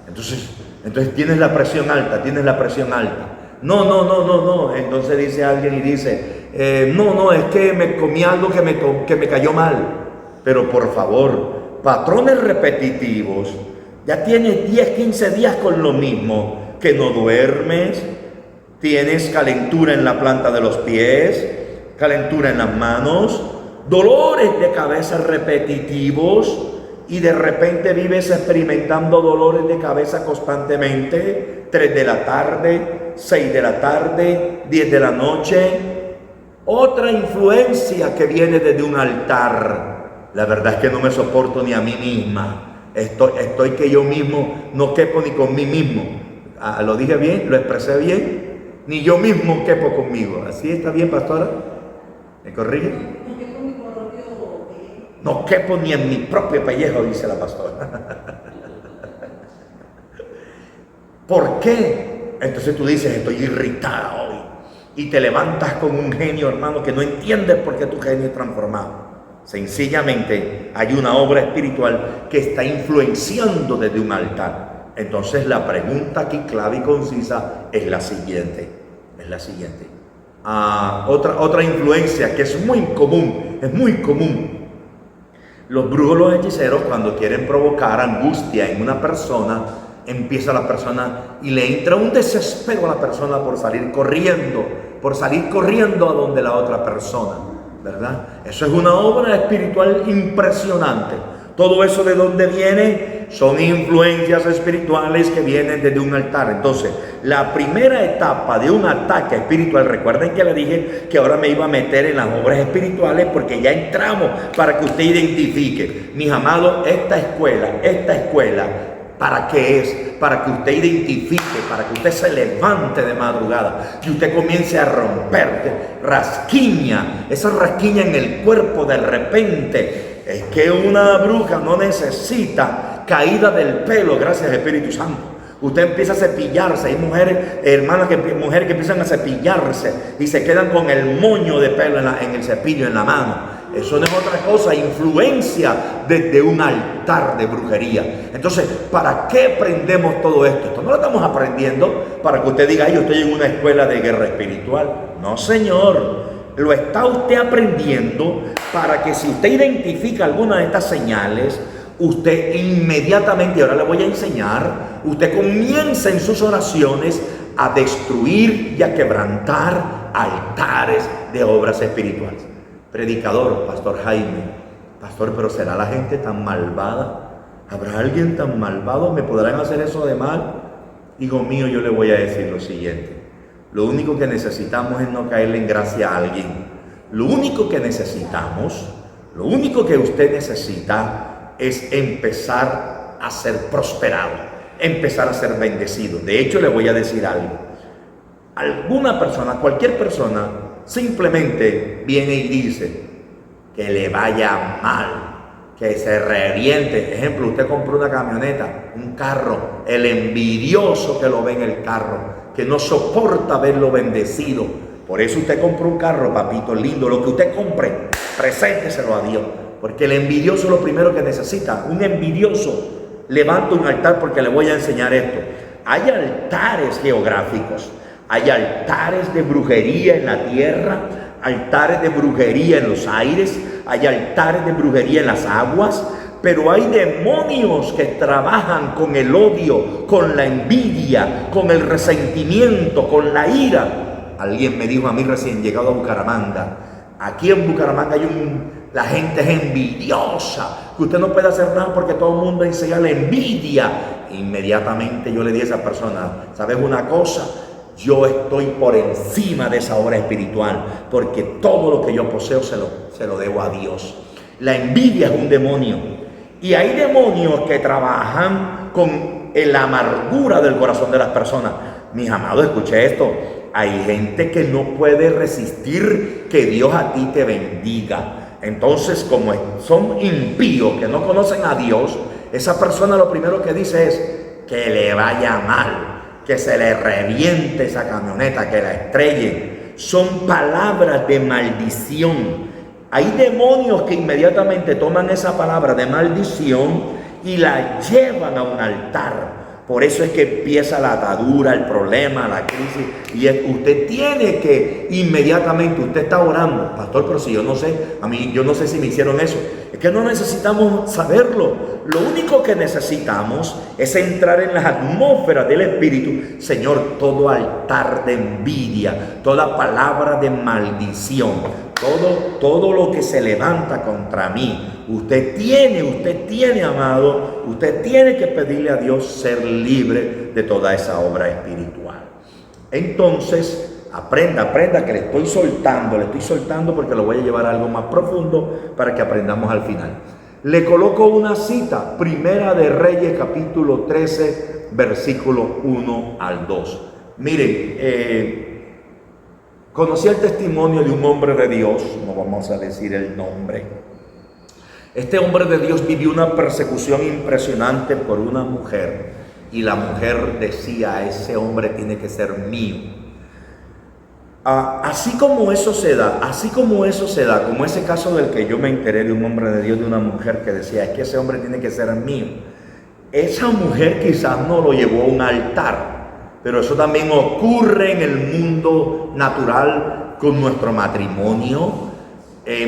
Entonces tienes la presión alta. No. Entonces dice alguien y dice, no, es que me comí algo que me cayó mal. Pero por favor, patrones repetitivos, ya tienes 10, 15 días con lo mismo, que no duermes, tienes calentura en la planta de los pies, calentura en las manos, dolores de cabeza repetitivos, y de repente vives experimentando dolores de cabeza constantemente, 3 de la tarde, 6 de la tarde, 10 de la noche. Otra influencia que viene desde un altar. La verdad es que no me soporto ni a mí misma. Estoy que yo mismo no quepo ni con mí mismo. ¿Lo dije bien? ¿Lo expresé bien? Ni yo mismo quepo conmigo. ¿Así está bien, pastora? ¿Me corrige? No quepo ni en mi propio pellejo, dice la pastora. ¿Por qué? Entonces tú dices, estoy irritada hoy. Y te levantas con un genio, hermano, que no entiendes por qué tu genio es transformado. Sencillamente hay una obra espiritual que está influenciando desde un altar. Entonces la pregunta aquí clave y concisa es la siguiente. Otra influencia que es muy común. Los brujos, los hechiceros, cuando quieren provocar angustia en una persona, empieza la persona y le entra un desespero a la persona por salir corriendo a donde la otra persona, ¿verdad? Eso es una obra espiritual impresionante. Todo eso, ¿de dónde viene? Son influencias espirituales que vienen desde un altar. Entonces, la primera etapa de un ataque espiritual, recuerden que le dije que ahora me iba a meter en las obras espirituales porque ya entramos para que usted identifique. Mis amados, esta escuela, ¿para qué es? Para que usted identifique, para que usted se levante de madrugada, que usted comience a romper esa rasquiña en el cuerpo de repente. Es que una bruja no necesita caída del pelo, gracias Espíritu Santo. Usted empieza a cepillarse. Hay mujeres que empiezan a cepillarse y se quedan con el moño de pelo en el cepillo en la mano. Eso no es otra cosa, influencia desde un altar de brujería. Entonces, ¿para qué aprendemos todo esto? Esto no lo estamos aprendiendo para que usted diga, yo estoy en una escuela de guerra espiritual. No, señor. Lo está usted aprendiendo para que si usted identifica alguna de estas señales, usted inmediatamente, ahora le voy a enseñar, usted comienza en sus oraciones a destruir y a quebrantar altares de obras espirituales. Predicador, Pastor Jaime, pastor, pero ¿será la gente tan malvada? ¿Habrá alguien tan malvado? ¿Me podrán hacer eso de mal? Hijo mío, yo le voy a decir lo siguiente. Lo único que necesitamos es no caerle en gracia a alguien. Lo único que usted necesita es empezar a ser prosperado, empezar a ser bendecido. De hecho, le voy a decir algo. Cualquier persona, simplemente viene y dice que le vaya mal, que se reviente. Ejemplo, usted compró una camioneta, un carro, el envidioso que lo ve en el carro, que no soporta verlo bendecido. Por eso usted compró un carro, papito lindo. Lo que usted compre, presénteselo a Dios, porque el envidioso es lo primero que necesita. Un envidioso levanta un altar, porque le voy a enseñar esto. Hay altares geográficos, hay altares de brujería en la tierra, altares de brujería en los aires, hay altares de brujería en las aguas. Pero hay demonios que trabajan con el odio, con la envidia, con el resentimiento, con la ira. Alguien me dijo a mí recién llegado a Bucaramanga, aquí en Bucaramanga la gente es envidiosa, que usted no puede hacer nada porque todo el mundo enseña la envidia. Inmediatamente yo le di a esa persona, ¿sabes una cosa? Yo estoy por encima de esa obra espiritual, porque todo lo que yo poseo se lo debo a Dios. La envidia es un demonio. Y hay demonios que trabajan con la amargura del corazón de las personas. Mis amados, escuche esto. Hay gente que no puede resistir que Dios a ti te bendiga. Entonces, como son impíos que no conocen a Dios, esa persona lo primero que dice es que le vaya mal, que se le reviente esa camioneta, que la estrellen. Son palabras de maldición. Hay demonios que inmediatamente toman esa palabra de maldición y la llevan a un altar. Por eso es que empieza la atadura, el problema, la crisis. Y usted tiene que inmediatamente, usted está orando, pastor, pero si yo no sé, yo no sé si me hicieron eso. Es que no necesitamos saberlo. Lo único que necesitamos es entrar en las atmósferas del Espíritu. Señor, todo altar de envidia, toda palabra de maldición, todo lo que se levanta contra mí, usted tiene, amado, usted tiene que pedirle a Dios ser libre de toda esa obra espiritual. Entonces, aprenda que le estoy soltando porque lo voy a llevar a algo más profundo para que aprendamos al final. Le coloco una cita, Primera de Reyes, capítulo 13, versículo 1 al 2. Miren, conocí el testimonio de un hombre de Dios, no vamos a decir el nombre. Este hombre de Dios vivió una persecución impresionante por una mujer, y la mujer decía: ese hombre tiene que ser mío. Así como eso se da, como ese caso del que yo me enteré de un hombre de Dios, de una mujer que decía: es que ese hombre tiene que ser mío. Esa mujer quizás no lo llevó a un altar, pero eso también ocurre en el mundo natural con nuestro matrimonio.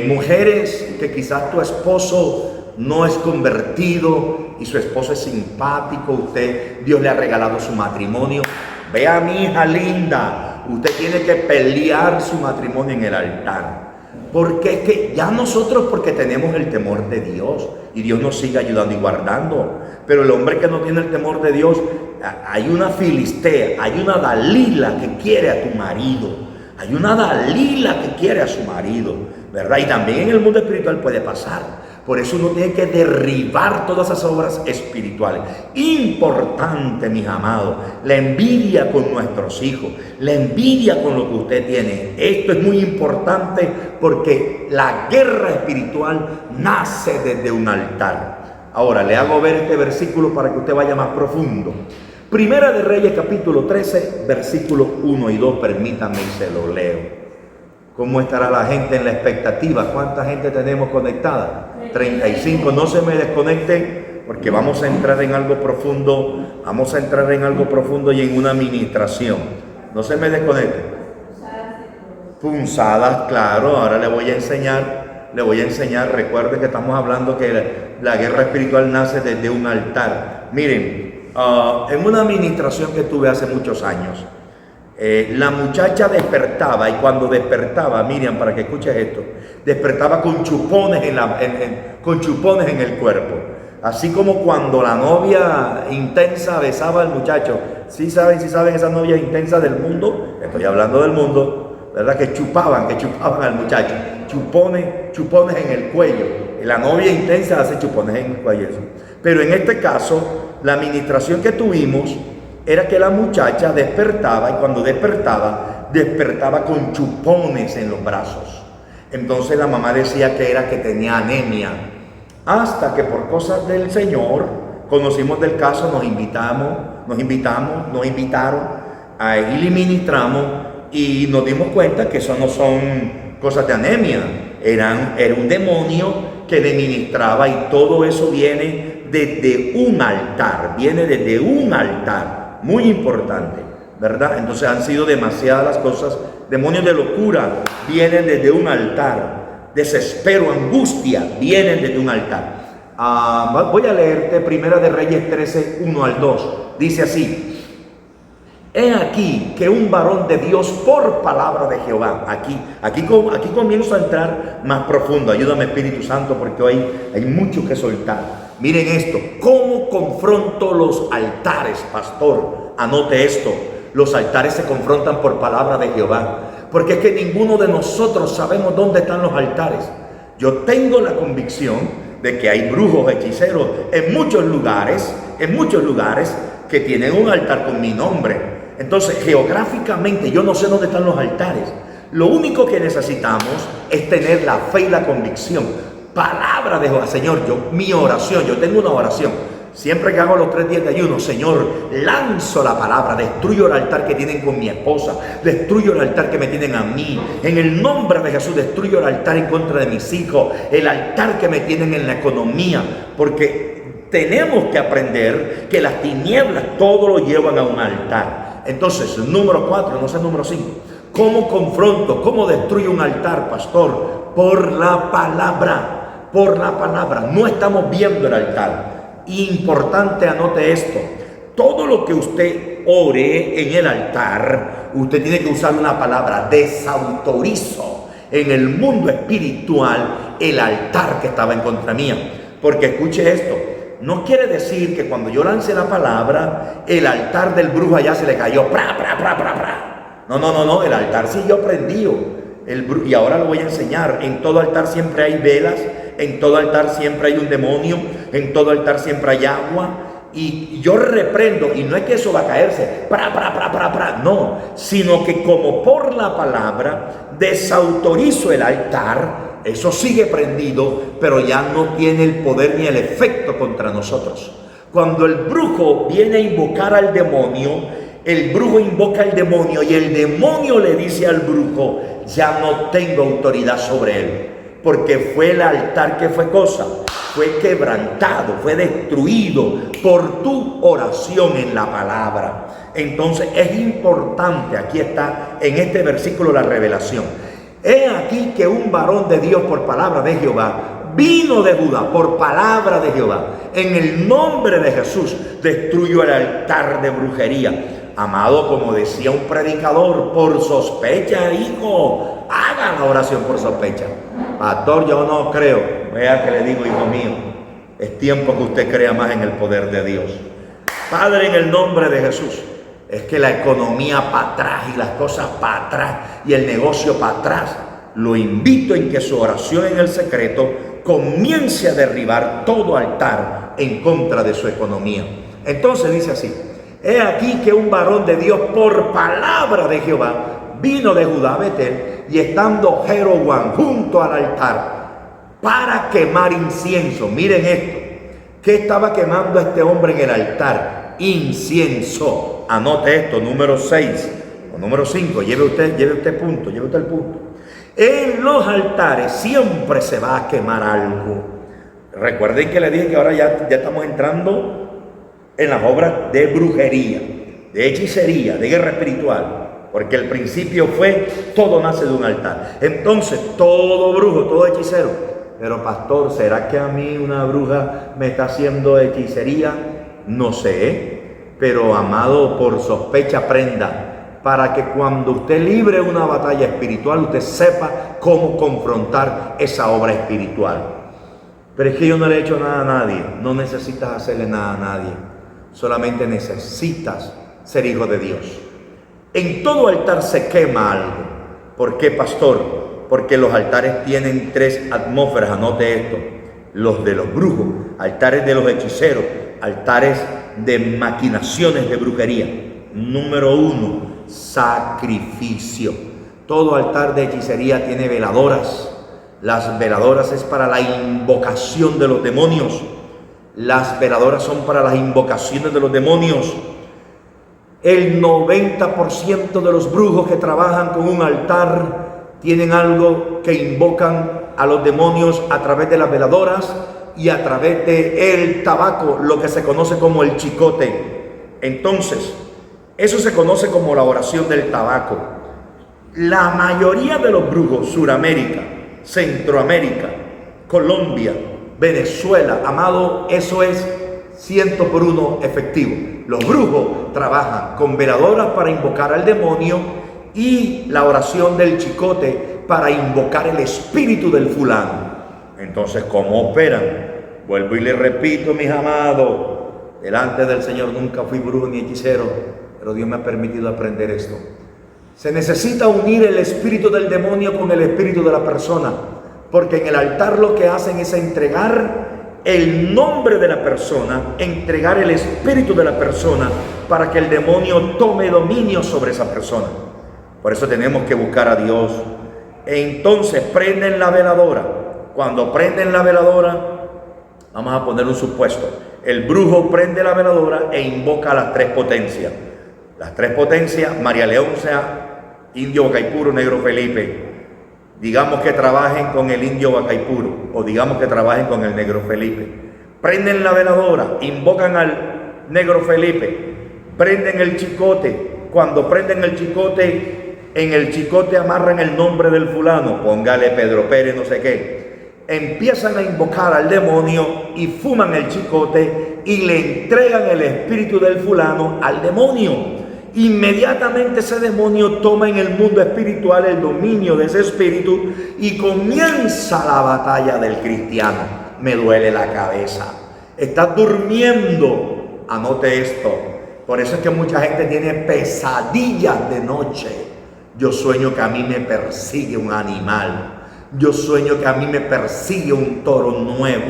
Mujeres que quizás tu esposo no es convertido y su esposo es simpático, Dios le ha regalado su matrimonio. Vea, mi hija linda, usted tiene que pelear su matrimonio en el altar. Porque es que ya nosotros, porque tenemos el temor de Dios y Dios nos sigue ayudando y guardando. Pero el hombre que no tiene el temor de Dios, hay una Filistea, hay una Dalila que quiere a tu marido. Hay una Dalila que quiere a su marido, ¿verdad? Y también en el mundo espiritual puede pasar. Por eso uno tiene que derribar todas esas obras espirituales. Importante, mis amados, la envidia con nuestros hijos, la envidia con lo que usted tiene. Esto es muy importante porque la guerra espiritual nace desde un altar. Ahora, le hago ver este versículo para que usted vaya más profundo. Primera de Reyes, capítulo 13, versículos 1 y 2, permítanme y se lo leo. ¿Cómo estará la gente en la expectativa? ¿Cuánta gente tenemos conectada? 35. No se me desconecten porque vamos a entrar en algo profundo. Vamos a entrar en algo profundo y en una administración. No se me desconecten. Punzadas, claro. Ahora le voy a enseñar. Recuerde que estamos hablando que la guerra espiritual nace desde un altar. Miren, en una administración que tuve hace muchos años, la muchacha despertaba, y cuando despertaba, Miriam, para que escuches esto, despertaba con chupones en el cuerpo. Así como cuando la novia intensa besaba al muchacho. ¿Sí saben esas novias intensas del mundo? Estoy hablando del mundo, ¿verdad? Que chupaban al muchacho. Chupones en el cuello. La novia intensa hace chupones en el cuello. Pero en este caso, la administración que tuvimos era que la muchacha despertaba, y cuando despertaba con chupones en los brazos. Entonces la mamá decía que era que tenía anemia. Hasta que por cosas del Señor conocimos del caso, nos invitaron, ahí le ministramos y nos dimos cuenta que eso no son cosas de anemia. Era un demonio que le ministraba, y todo eso viene desde un altar, muy importante, ¿verdad? Entonces han sido demasiadas las cosas. Demonios de locura vienen desde un altar. Desespero, angustia vienen desde un altar. Voy a leerte Primera de Reyes 13, 1 al 2. Dice así: he aquí que un varón de Dios por palabra de Jehová. Aquí comienzo a entrar más profundo. Ayúdame, Espíritu Santo, porque hoy hay mucho que soltar. Miren esto: ¿cómo confronto los altares, pastor? Anote esto: los altares se confrontan por palabra de Jehová, porque es que ninguno de nosotros sabemos dónde están los altares. Yo tengo la convicción de que hay brujos, hechiceros en muchos lugares que tienen un altar con mi nombre. Entonces, geográficamente yo no sé dónde están los altares. Lo único que necesitamos es tener la fe y la convicción. Palabra de Jehová. Señor, mi oración, yo tengo una oración. Siempre que hago los 3 días de ayuno, Señor, lanzo la palabra, destruyo el altar que tienen con mi esposa, destruyo el altar que me tienen a mí. En el nombre de Jesús, destruyo el altar en contra de mis hijos, el altar que me tienen en la economía, porque tenemos que aprender que las tinieblas todo lo llevan a un altar. Entonces, número 4, no sé, número 5. ¿Cómo confronto? ¿Cómo destruyo un altar, pastor? Por la palabra. Por la palabra. No estamos viendo el altar. Importante, anote esto. Todo lo que usted ore en el altar, usted tiene que usar una palabra: desautorizo en el mundo espiritual el altar que estaba en contra mía. Porque escuche esto, no quiere decir que cuando yo lance la palabra, el altar del brujo allá se le cayó. ¡Pra, pra, pra, pra, pra! No, el altar siguió prendido. Y ahora lo voy a enseñar. En todo altar siempre hay velas, en todo altar siempre hay un demonio, en todo altar siempre hay agua. Y yo reprendo, y no es que eso va a caerse, no, sino que como por la palabra desautorizo el altar, eso sigue prendido, pero ya no tiene el poder ni el efecto contra nosotros. Cuando el brujo viene a invocar al demonio, el brujo invoca al demonio y el demonio le dice al brujo: ya no tengo autoridad sobre él, porque fue el altar que fue cosa. Fue quebrantado, fue destruido por tu oración en la palabra. Entonces es importante, aquí está en este versículo la revelación. He aquí que un varón de Dios por palabra de Jehová vino de Judá, por palabra de Jehová. En el nombre de Jesús destruyó el altar de brujería. Amado, como decía un predicador, por sospecha, hijo, haga la oración por sospecha. Pastor, yo no creo. Vea que le digo, hijo mío, es tiempo que usted crea más en el poder de Dios. Padre, en el nombre de Jesús, es que la economía para atrás y las cosas para atrás y el negocio para atrás, lo invito en que su oración en el secreto comience a derribar todo altar en contra de su economía. Entonces dice así: he aquí que un varón de Dios por palabra de Jehová vino de Judá a Betel, y estando Jeroboam junto al altar para quemar incienso. Miren esto, ¿qué estaba quemando este hombre en el altar? Incienso. Anote esto, número 6 o número 5, lleve usted el punto. En los altares siempre se va a quemar algo. Recuerden que le dije que ahora ya estamos entrando en las obras de brujería, de hechicería, de guerra espiritual, porque el principio fue: todo nace de un altar. Entonces todo brujo, todo hechicero: pero pastor, ¿será que a mí una bruja me está haciendo hechicería? No sé, pero amado, por sospecha prenda, para que cuando usted libre una batalla espiritual, usted sepa cómo confrontar esa obra espiritual. Pero es que yo no le he hecho nada a nadie. No necesitas hacerle nada a nadie, solamente necesitas ser hijo de Dios. En todo altar se quema algo. ¿Por qué, pastor? Porque los altares tienen 3 atmósferas. Anote esto: los de los brujos, altares de los hechiceros, altares de maquinaciones de brujería. Número 1, sacrificio. Todo altar de hechicería tiene veladoras. Las veladoras es para la invocación de los demonios. Las veladoras son para las invocaciones de los demonios. El 90% de los brujos que trabajan con un altar tienen algo que invocan a los demonios a través de las veladoras y a través de el tabaco, lo que se conoce como el chicote. Entonces, eso se conoce como la oración del tabaco. La mayoría de los brujos, Suramérica, Centroamérica, Colombia, Venezuela, amado, eso es 100% efectivo. Los brujos trabajan con veladoras para invocar al demonio y la oración del chicote para invocar el espíritu del fulano. Entonces, ¿cómo operan? Vuelvo y le repito, mis amados, delante del Señor nunca fui brujo ni hechicero, pero Dios me ha permitido aprender esto. Se necesita unir el espíritu del demonio con el espíritu de la persona, porque en el altar lo que hacen es entregar el nombre de la persona, entregar el espíritu de la persona para que el demonio tome dominio sobre esa persona. Por eso tenemos que buscar a Dios. Entonces prenden la veladora. Cuando prenden la veladora, vamos a poner un supuesto: el brujo prende la veladora e invoca a las 3 potencias. Las 3 potencias: María Leonza, Indio Bacaipuro, Negro Felipe. Digamos que trabajen con el Indio Bacaipuro, o digamos que trabajen con el Negro Felipe. prenden la veladora, invocan al negro Felipe, prenden el chicote. Cuando prenden el chicote, en el chicote amarran el nombre del fulano, póngale Pedro Pérez, no sé qué. Empiezan a invocar al demonio y fuman el chicote y le entregan el espíritu del fulano al demonio. Inmediatamente ese demonio toma en el mundo espiritual el dominio de ese espíritu y comienza la batalla del cristiano. Me duele la cabeza. Estás durmiendo. Anote esto. Por eso es que mucha gente tiene pesadillas de noche. Yo sueño que a mí me persigue un animal. Yo sueño que a mí me persigue un toro nuevo,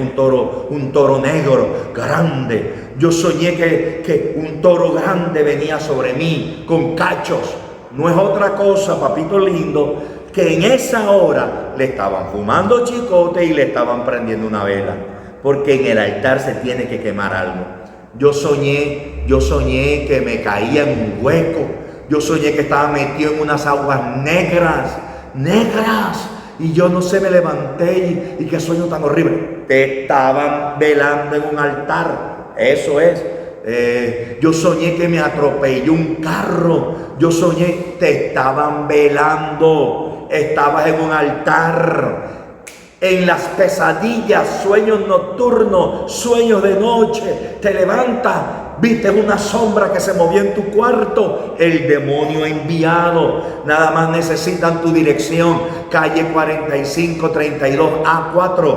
un toro negro, grande. Yo soñé que un toro grande venía sobre mí con cachos. No es otra cosa, papito lindo, que en esa hora le estaban fumando chicote y le estaban prendiendo una vela. Porque en el altar se tiene que quemar algo. Yo soñé que me caía en un hueco. Yo soñé que estaba metido en unas aguas negras. Y yo no sé, me levanté y qué sueño tan horrible. Te estaban velando en un altar. Eso es. Yo soñé que me atropelló un carro. Yo soñé, te estaban velando. Estabas en un altar. En las pesadillas, sueños nocturnos, sueños de noche, te levantas, viste una sombra que se movía en tu cuarto, el demonio enviado. Nada más necesitan tu dirección, calle 4532A4,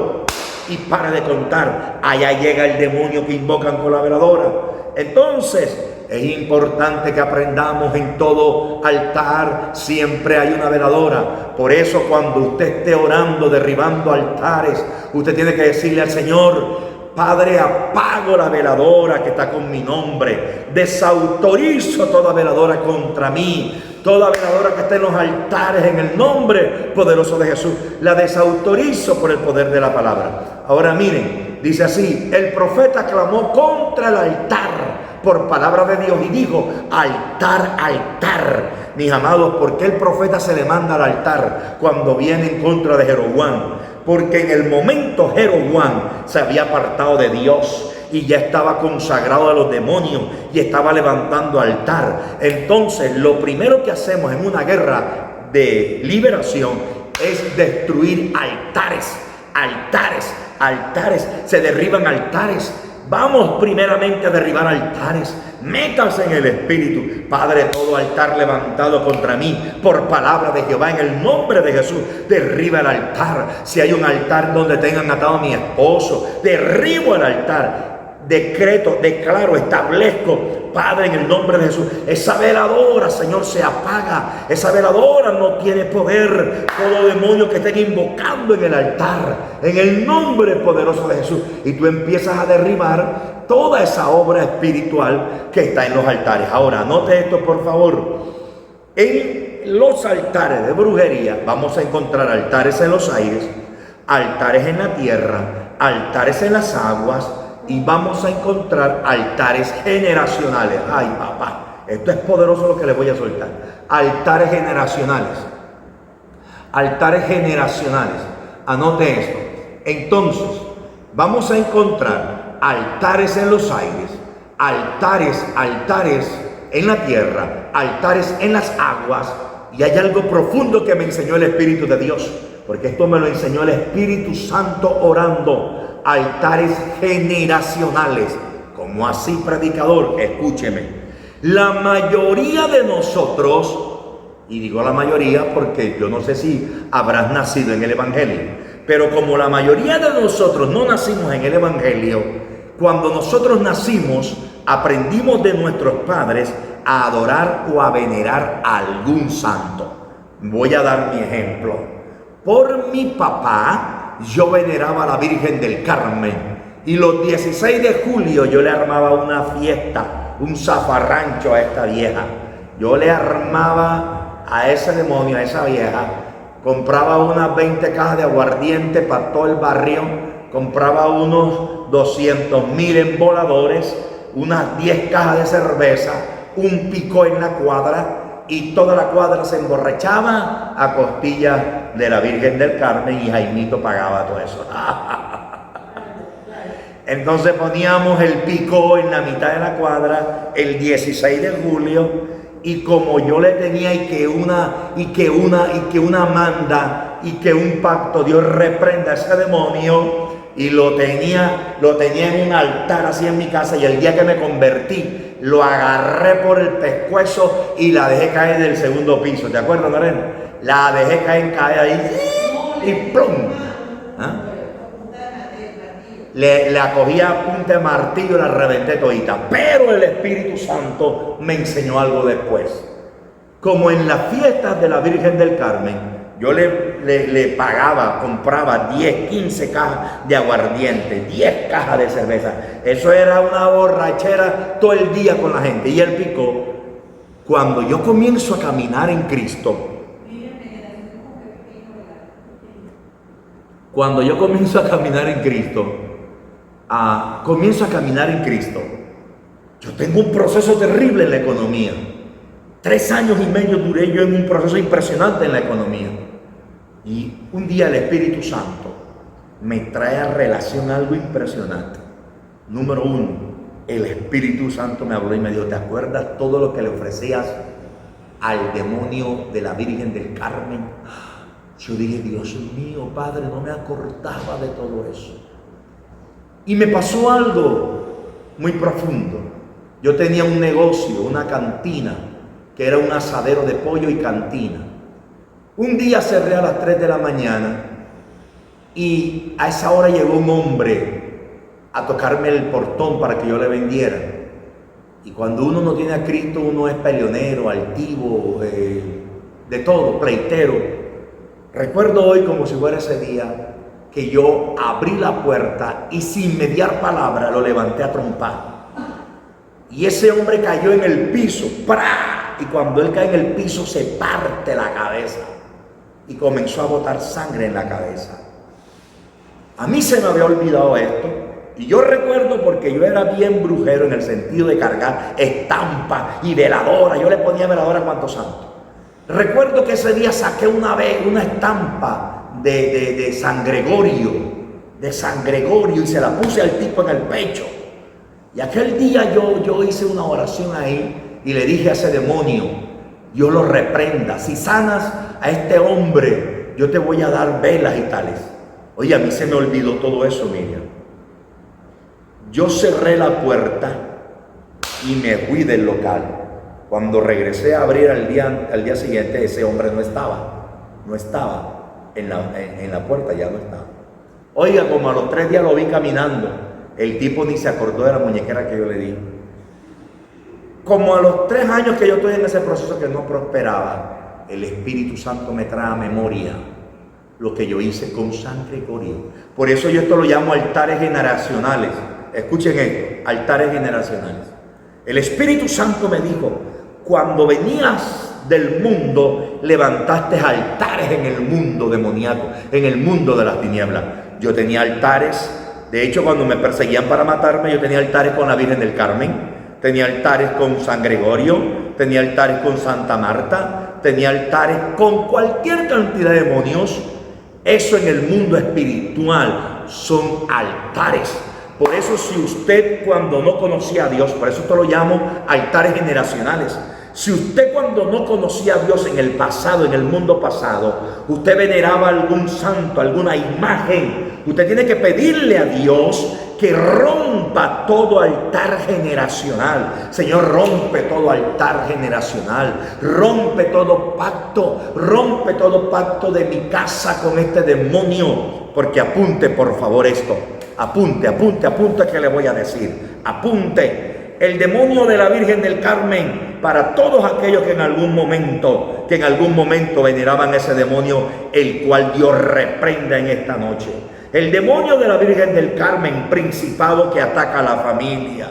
y para de contar, allá llega el demonio que invocan con la veladora. Entonces es importante que aprendamos: en todo altar siempre hay una veladora. Por eso cuando usted esté orando, derribando altares, usted tiene que decirle al Señor: Padre, apago la veladora que está con mi nombre, desautorizo toda veladora contra mí, toda veladora que esté en los altares en el nombre poderoso de Jesús, la desautorizo por el poder de la palabra. Ahora miren, dice así: el profeta clamó contra el altar por palabra de Dios y dijo: altar, altar. Mis amados, ¿por qué el profeta se le manda al altar cuando viene en contra de Jeroboam? Porque en el momento Jeroboam se había apartado de Dios y ya estaba consagrado a los demonios y estaba levantando altar. Entonces lo primero que hacemos en una guerra de liberación es destruir altares. Se derriban altares. Vamos primeramente a derribar altares. Métase en el Espíritu. Padre, todo altar levantado contra mí por palabra de Jehová, en el nombre de Jesús, derriba el altar. Si hay un altar donde tengan atado a mi esposo, derribo el altar. Declaro, establezco, Padre, en el nombre de Jesús, esa veladora, Señor, se apaga. Esa veladora no tiene poder. Todo demonio que estén invocando en el altar, en el nombre poderoso de Jesús, y tú empiezas a derribar toda esa obra espiritual que está en los altares. Ahora, anote esto, por favor. En los altares de brujería vamos a encontrar altares en los aires, altares en la tierra, altares en las aguas, y vamos a encontrar altares generacionales. Ay, papá, esto es poderoso lo que les voy a soltar. Altares generacionales. Altares generacionales. Anote esto. Entonces, vamos a encontrar altares en los aires, altares en la tierra, altares en las aguas. Y hay algo profundo que me enseñó el Espíritu de Dios, porque esto me lo enseñó el Espíritu Santo orando. Altares generacionales. ¿Cómo así, predicador? Escúcheme. La mayoría de nosotros, y digo la mayoría porque yo no sé si habrás nacido en el Evangelio, pero como la mayoría de nosotros no nacimos en el Evangelio, cuando nosotros nacimos, aprendimos de nuestros padres a adorar o a venerar a algún santo. Voy a dar mi ejemplo. Por mi papá, yo veneraba a la Virgen del Carmen, y los 16 de julio yo le armaba una fiesta, un zafarrancho a esta vieja. Yo le armaba a ese demonio, a esa vieja. Compraba unas 20 cajas de aguardiente para todo el barrio, compraba unos 200,000 emboladores, unas 10 cajas de cerveza, un picó en la cuadra, y toda la cuadra se emborrachaba a costillas de la Virgen del Carmen, y Jaimito pagaba todo eso. Entonces poníamos el picó en la mitad de la cuadra el 16 de julio y como yo le tenía y que una manda y que un pacto, Dios reprenda a ese demonio, y lo tenía en un altar así en mi casa, y el día que me convertí lo agarré por el pescuezo y la dejé caer del segundo piso. ¿Te acuerdas, Lorena? La dejé caer ahí y ¡plum! ¿Ah? La cogí a punta de martillo y la reventé todita. Pero el Espíritu Santo me enseñó algo después. Como en las fiestas de la Virgen del Carmen, yo le pagaba, compraba 10, 15 cajas de aguardiente, 10 cajas de cerveza. Eso era una borrachera todo el día con la gente. Y él picó. Cuando yo comienzo a caminar en Cristo, yo tengo un proceso terrible en la economía. 3 años y medio duré yo en un proceso impresionante en la economía. Y un día el Espíritu Santo me trae a relación algo impresionante. Número 1, el Espíritu Santo me habló y me dijo: ¿te acuerdas todo lo que le ofrecías al demonio de la Virgen del Carmen? Yo dije: Dios mío, Padre, no me acordaba de todo eso. Y me pasó algo muy profundo. Yo tenía un negocio, una cantina, que era un asadero de pollo y cantina. Un día cerré a las 3 de la mañana y a esa hora llegó un hombre a tocarme el portón para que yo le vendiera. Y cuando uno no tiene a Cristo, uno es peleonero, altivo, de todo, pleitero. Recuerdo hoy como si fuera ese día que yo abrí la puerta y sin mediar palabra lo levanté a trompar. Y ese hombre cayó en el piso, ¡pra! Y cuando él cae en el piso se parte la cabeza y comenzó a botar sangre en la cabeza. A mí se me había olvidado esto. Y yo recuerdo, porque yo era bien brujero en el sentido de cargar estampas y veladora. Yo le ponía veladora a cuanto santo. Recuerdo que ese día saqué una estampa de San Gregorio, y se la puse al tipo en el pecho. Y aquel día yo hice una oración ahí y le dije a ese demonio: Dios lo reprenda, si sanas a este hombre, yo te voy a dar velas y tales. Oye, a mí se me olvidó todo eso, Miriam. Yo cerré la puerta y me fui del local. Cuando regresé a abrir al día siguiente, ese hombre no estaba en la puerta, ya no estaba. Oiga, como a los 3 días lo vi caminando. El tipo ni se acordó de la muñequera que yo le di. Como a los 3 años que yo estoy en ese proceso que no prosperaba, el Espíritu Santo me trae a memoria lo que yo hice con San Gregorio. Por eso yo esto lo llamo altares generacionales. Escuchen esto, altares generacionales. El Espíritu Santo me dijo: cuando venías del mundo, levantaste altares en el mundo demoníaco, en el mundo de las tinieblas. Yo tenía altares. De hecho, cuando me perseguían para matarme, yo tenía altares con la Virgen del Carmen, tenía altares con San Gregorio, tenía altares con Santa Marta, tenía altares con cualquier cantidad de demonios. Eso en el mundo espiritual son altares. Por eso, si usted cuando no conocía a Dios, por eso esto lo llamo altares generacionales. Si usted cuando no conocía a Dios en el pasado, en el mundo pasado, usted veneraba algún santo, alguna imagen, usted tiene que pedirle a Dios que rompa todo altar generacional. Señor, rompe todo altar generacional, rompe todo pacto de mi casa con este demonio. Porque apunte, por favor, esto. Apunte que le voy a decir. Apunte. El demonio de la Virgen del Carmen, para todos aquellos que en algún momento veneraban ese demonio, el cual Dios reprenda en esta noche. El demonio de la Virgen del Carmen, principado que ataca a la familia.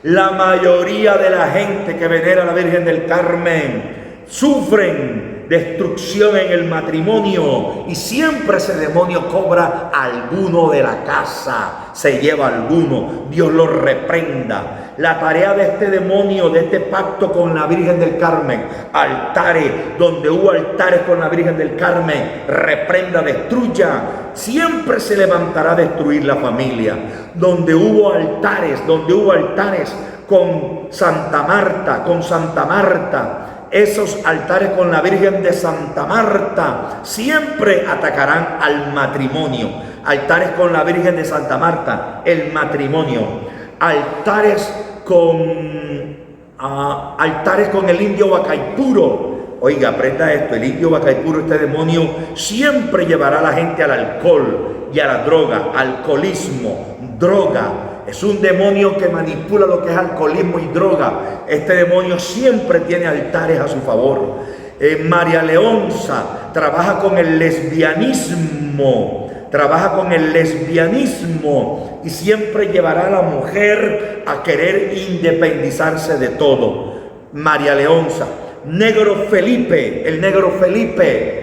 La mayoría de la gente que venera a la Virgen del Carmen sufren destrucción en el matrimonio, y siempre ese demonio cobra a alguno de la casa, se lleva a alguno. Dios lo reprenda. La tarea de este demonio, de este pacto con la Virgen del Carmen, altares, donde hubo altares con la Virgen del Carmen, reprenda, destruya. Siempre se levantará a destruir la familia. Donde hubo altares con Santa Marta, esos altares con la Virgen de Santa Marta siempre atacarán al matrimonio. Altares con la Virgen de Santa Marta, el matrimonio. Altares con el indio Bacaipuro. Oiga, aprenda esto: el indio Bacaipuro, este demonio, siempre llevará a la gente al alcohol y a la droga. Alcoholismo, droga. Es un demonio que manipula lo que es alcoholismo y droga. Este demonio siempre tiene altares a su favor. María Leonza trabaja con el lesbianismo. Y siempre llevará a la mujer a querer independizarse de todo. María Leonza. Negro Felipe, el Negro Felipe.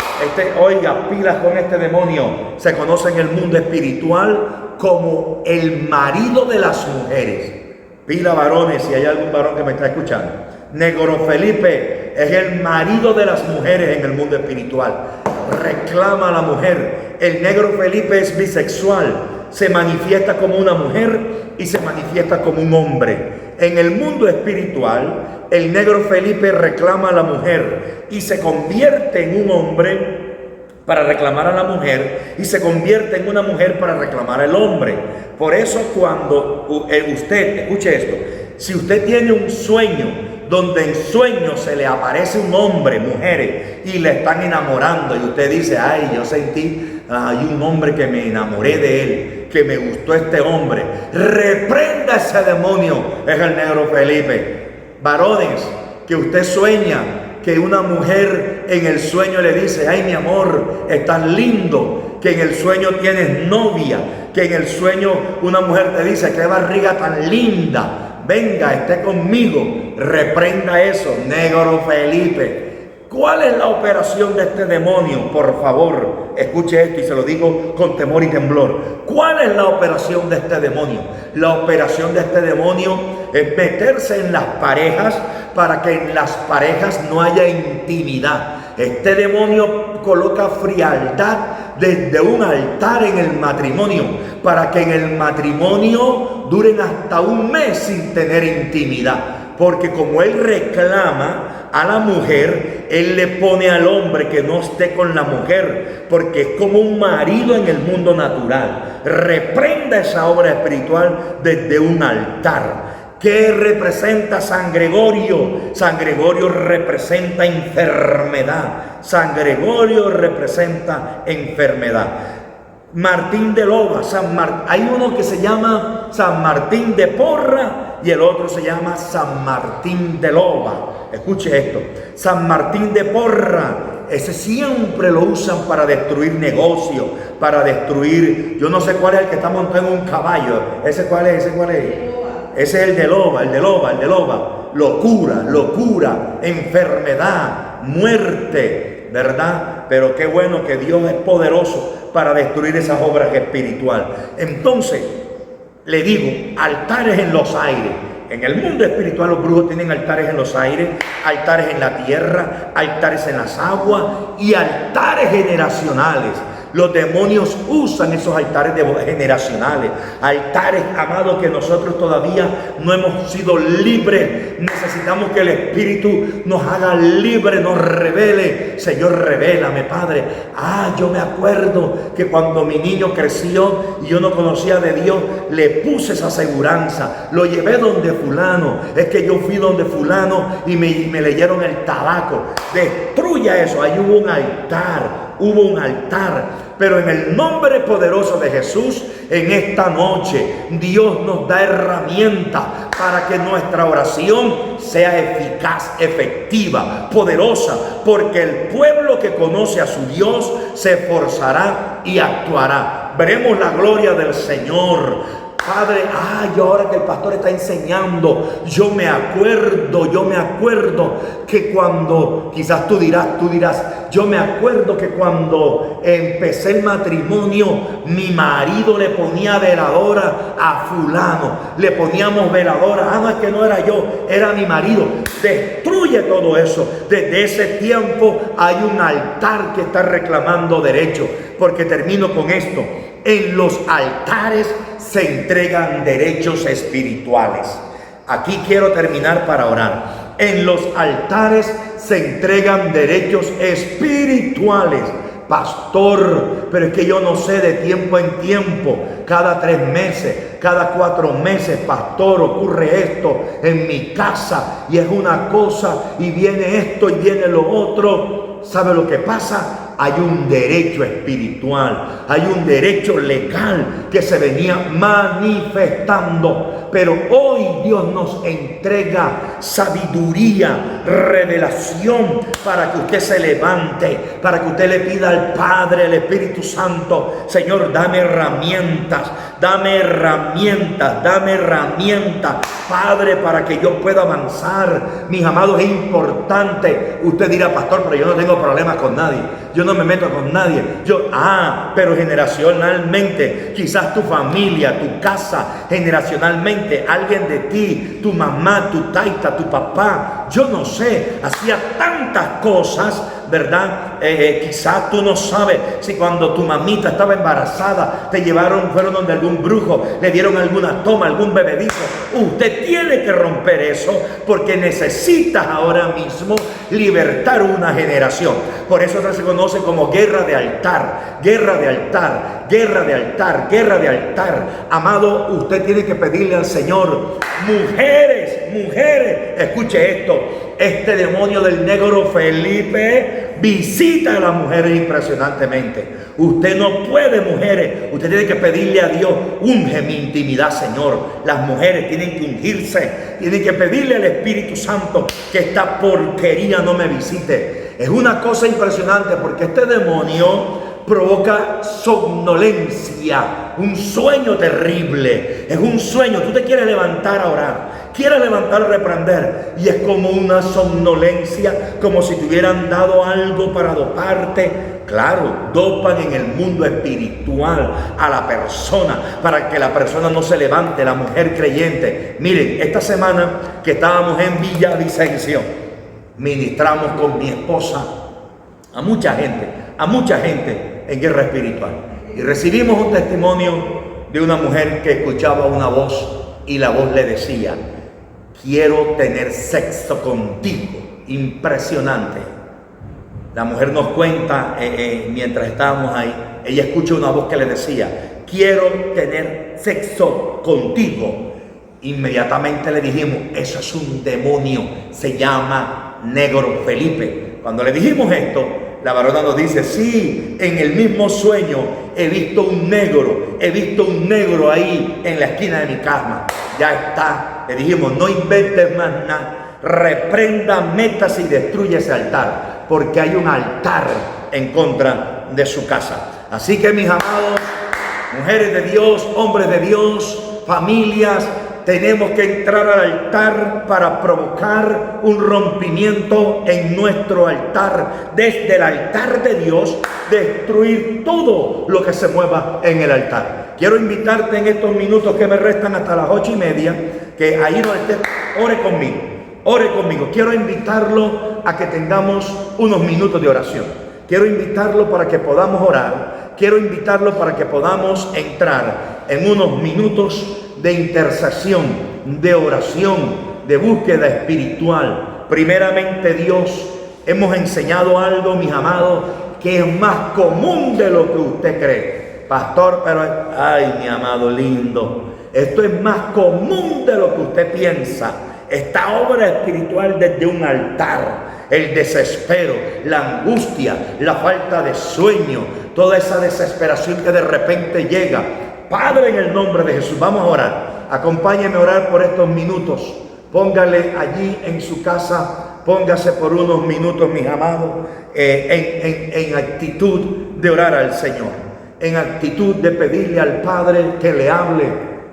Oiga, pilas con este demonio. Se conoce en el mundo espiritual como el marido de las mujeres. Pila, varones, si hay algún varón que me está escuchando. Negro Felipe es el marido de las mujeres en el mundo espiritual. Reclama a la mujer. El Negro Felipe es bisexual. Se manifiesta como una mujer y se manifiesta como un hombre. En el mundo espiritual, el Negro Felipe reclama a la mujer y se convierte en un hombre para reclamar a la mujer, y se convierte en una mujer para reclamar al hombre. Por eso, cuando usted, escuche esto, si usted tiene un sueño donde en sueño se le aparece un hombre, mujeres, y le están enamorando, y usted dice: ay, yo sentí, hay un hombre que me enamoré de él, que me gustó este hombre, reprenda ese demonio, es el Negro Felipe. Varones, que usted sueña que una mujer en el sueño le dice: ay, mi amor, estás lindo, que en el sueño tienes novia, que en el sueño una mujer te dice: qué barriga tan linda, venga, esté conmigo. Reprenda eso, Negro Felipe. ¿Cuál es la operación de este demonio? Por favor, escuche esto y se lo digo con temor y temblor. ¿Cuál es la operación de este demonio? La operación de este demonio es meterse en las parejas para que en las parejas no haya intimidad. Este demonio coloca frialdad desde un altar en el matrimonio para que en el matrimonio duren hasta un mes sin tener intimidad. Porque como él reclama a la mujer, él le pone al hombre que no esté con la mujer, porque es como un marido en el mundo natural. Reprenda esa obra espiritual desde un altar. ¿Qué representa San Gregorio? San Gregorio representa enfermedad. San Gregorio representa enfermedad. Martín de Loba, hay uno que se llama San Martín de Porra y el otro se llama San Martín de Loba. Escuche esto: San Martín de Porra, ese siempre lo usan para destruir negocios, para destruir, yo no sé cuál es el que está montado en un caballo. ¿Ese cuál es? Ese es el de Loba. Locura, enfermedad, muerte, ¿verdad? Pero qué bueno que Dios es poderoso para destruir esas obras espirituales. Entonces, le digo, altares en los aires. En el mundo espiritual los brujos tienen altares en los aires, altares en la tierra, altares en las aguas y altares generacionales. Los demonios usan esos altares generacionales, altares, amados, que nosotros todavía no hemos sido libres. Necesitamos que el Espíritu nos haga libres, nos revele. Señor, revélame, Padre. Yo me acuerdo que cuando mi niño creció y yo no conocía de Dios, le puse esa aseguranza, lo llevé donde fulano. Es que yo fui donde fulano y me leyeron el tabaco. Destruya eso. Ahí hubo un altar. Pero en el nombre poderoso de Jesús, en esta noche, Dios nos da herramientas para que nuestra oración sea eficaz, efectiva, poderosa, porque el pueblo que conoce a su Dios se esforzará y actuará. Veremos la gloria del Señor. Padre, yo ahora que el pastor está enseñando, yo me acuerdo que cuando, quizás tú dirás, yo me acuerdo que cuando empecé el matrimonio, mi marido le ponía veladora a fulano, le poníamos veladora, no es que no era yo, era mi marido. Destruye todo eso. Desde ese tiempo hay un altar que está reclamando derecho, porque termino con esto. En los altares se entregan derechos espirituales. Aquí quiero terminar para orar. En los altares se entregan derechos espirituales. Pastor, pero es que yo no sé, de tiempo en tiempo, cada 3 meses, cada 4 meses, pastor, ocurre esto en mi casa y es una cosa y viene esto y viene lo otro. ¿Sabe lo que pasa? Hay un derecho espiritual, hay un derecho legal que se venía manifestando, pero hoy Dios nos entrega sabiduría, revelación, para que usted se levante, para que usted le pida al Padre, al Espíritu Santo: Señor, dame herramientas, Padre, para que yo pueda avanzar. Mis amados, es importante. Usted dirá: pastor, pero yo no tengo problemas con nadie, yo no me meto con nadie. Pero generacionalmente, quizás tu familia, tu casa, generacionalmente, alguien de ti, tu mamá, tu taita, tu papá, yo no sé, hacía tantas cosas, ¿verdad? Quizás tú no sabes si cuando tu mamita estaba embarazada fueron donde algún brujo, le dieron alguna toma, algún bebedizo. Usted tiene que romper eso, porque necesitas ahora mismo libertar una generación. Por eso se conoce como guerra de altar, guerra de altar, guerra de altar, guerra de altar. Amado, usted tiene que pedirle al Señor: mujeres, escuche esto, este demonio del negro Felipe visita a las mujeres impresionantemente. Usted no puede, mujeres, usted tiene que pedirle a Dios: unge mi intimidad, Señor. Las mujeres tienen que ungirse, tienen que pedirle al Espíritu Santo que esta porquería no me visite. Es una cosa impresionante, porque este demonio provoca somnolencia, un sueño terrible. Es un sueño, tú te quieres levantar a orar, quieres levantar a reprender, y es como una somnolencia, como si te hubieran dado algo para doparte. Claro, dopan en el mundo espiritual a la persona para que la persona no se levante, la mujer creyente. Miren, esta semana que estábamos en Villavicencio, ministramos con mi esposa a mucha gente en guerra espiritual, y recibimos un testimonio de una mujer que escuchaba una voz, y la voz le decía: quiero tener sexo contigo. Impresionante. La mujer nos cuenta, mientras estábamos ahí, ella escucha una voz que le decía: quiero tener sexo contigo. Inmediatamente le dijimos: eso es un demonio, se llama negro Felipe. Cuando le dijimos esto, la varona nos dice: sí, en el mismo sueño he visto un negro ahí en la esquina de mi cama. Ya está. Le dijimos: no inventes más nada, reprenda, métase y destruye ese altar, porque hay un altar en contra de su casa. Así que, mis amados, mujeres de Dios, hombres de Dios, familias, tenemos que entrar al altar para provocar un rompimiento en nuestro altar. Desde el altar de Dios, destruir todo lo que se mueva en el altar. Quiero invitarte en estos minutos que me restan hasta las 8:30, que ahí donde estés, ore conmigo. Quiero invitarlo a que tengamos unos minutos de oración. Quiero invitarlo para que podamos orar. Quiero invitarlo para que podamos entrar en unos minutos de intercesión, de oración, de búsqueda espiritual. Primeramente, Dios, hemos enseñado algo, mis amados, que es más común de lo que usted cree. Pastor, pero ay, mi amado lindo, esto es más común de lo que usted piensa. Esta obra espiritual desde un altar, el desespero, la angustia, la falta de sueño, toda esa desesperación que de repente llega. Padre, en el nombre de Jesús, vamos a orar. Acompáñeme a orar por estos minutos. Póngale allí en su casa, póngase por unos minutos, mis amados, en actitud de orar al Señor, en actitud de pedirle al Padre que le hable,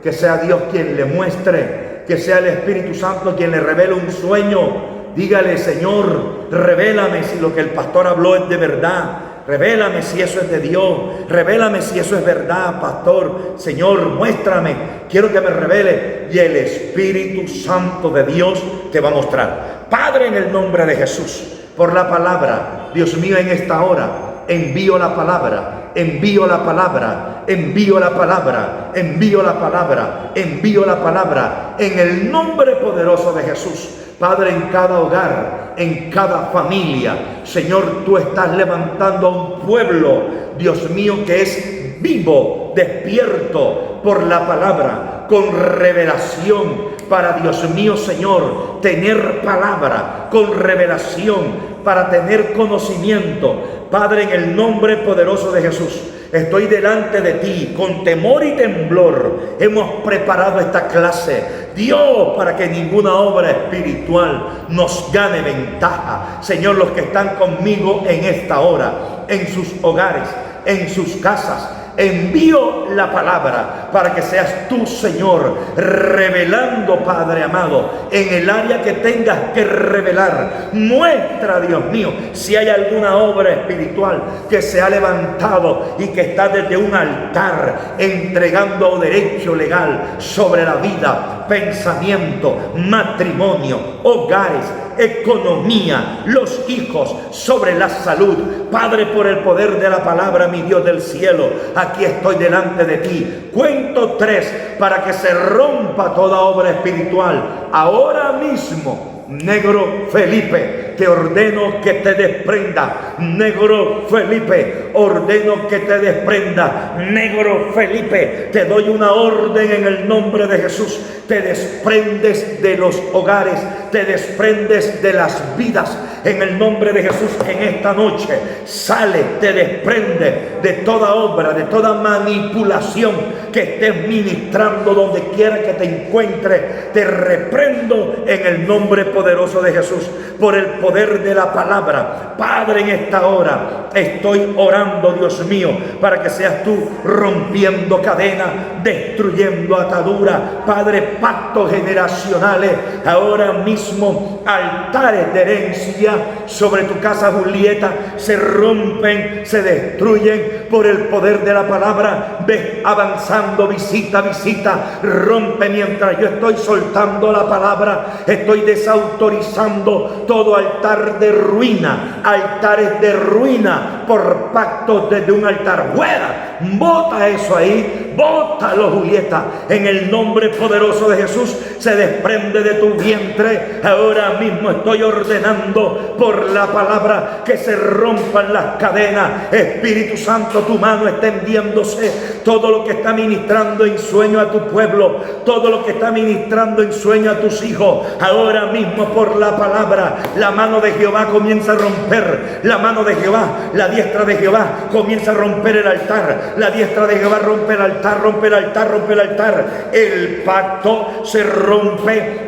que sea Dios quien le muestre, que sea el Espíritu Santo quien le revele un sueño. Dígale: Señor, revélame si lo que el pastor habló es de verdad. Revélame si eso es de Dios. Revélame si eso es verdad, pastor. Señor, muéstrame. Quiero que me revele. Y el Espíritu Santo de Dios te va a mostrar. Padre, en el nombre de Jesús, por la palabra, Dios mío, en esta hora, envío la palabra, envío la palabra, envío la palabra, envío la palabra, envío la palabra, en el nombre poderoso de Jesús. Padre, en cada hogar, en cada familia, Señor, tú estás levantando a un pueblo, Dios mío, que es vivo, despierto por la palabra, con revelación, para, Dios mío, Señor, tener palabra, con revelación, para tener conocimiento. Padre, en el nombre poderoso de Jesús, estoy delante de ti con temor y temblor. Hemos preparado esta clase, Dios, para que ninguna obra espiritual nos gane ventaja. Señor, los que están conmigo en esta hora, en sus hogares, en sus casas, envío la palabra para que seas tú, Señor, revelando, Padre amado, en el área que tengas que revelar. Muestra, Dios mío, si hay alguna obra espiritual que se ha levantado y que está desde un altar entregando derecho legal sobre la vida, pensamiento, matrimonio, hogares, economía, los hijos, sobre la salud. Padre, por el poder de la palabra, mi Dios del cielo, aquí estoy delante de ti. Cuento 3 para que se rompa toda obra espiritual. Ahora mismo, negro Felipe, te ordeno que te desprenda. Negro Felipe, ordeno que te desprenda. Negro Felipe, te doy una orden en el nombre de Jesús. Te desprendes de los hogares, te desprendes de las vidas. En el nombre de Jesús, en esta noche, sale, te desprende de toda obra, de toda manipulación que estés ministrando donde quiera que te encuentre. Te reprendo en el nombre poderoso de Jesús, por el poder de la palabra. Padre, en esta hora estoy orando, Dios mío, para que seas tú rompiendo cadenas, destruyendo ataduras. Padre, pactos generacionales, ahora mismo altares de herencia sobre tu casa, Julieta, se rompen, se destruyen por el poder de la palabra. Ve avanzando, visita, rompe mientras yo estoy soltando la palabra. Estoy desautorizando todo altar de ruina, altares de ruina por pactos desde un altar. ¡Fuera! Bota eso ahí, bótalo, Julieta, en el nombre poderoso de Jesús. Se desprende de tu vientre. Ahora mismo estoy ordenando por la palabra que se rompan las cadenas. Espíritu Santo, tu mano extendiéndose. Todo lo que está ministrando en sueño a tu pueblo, todo lo que está ministrando en sueño a tus hijos, ahora mismo por la palabra, la mano de Jehová comienza a romper. La mano de Jehová, la diestra de Jehová comienza a romper el altar. La diestra de Jehová rompe el altar, rompe el altar, rompe el altar. El pacto se rompe.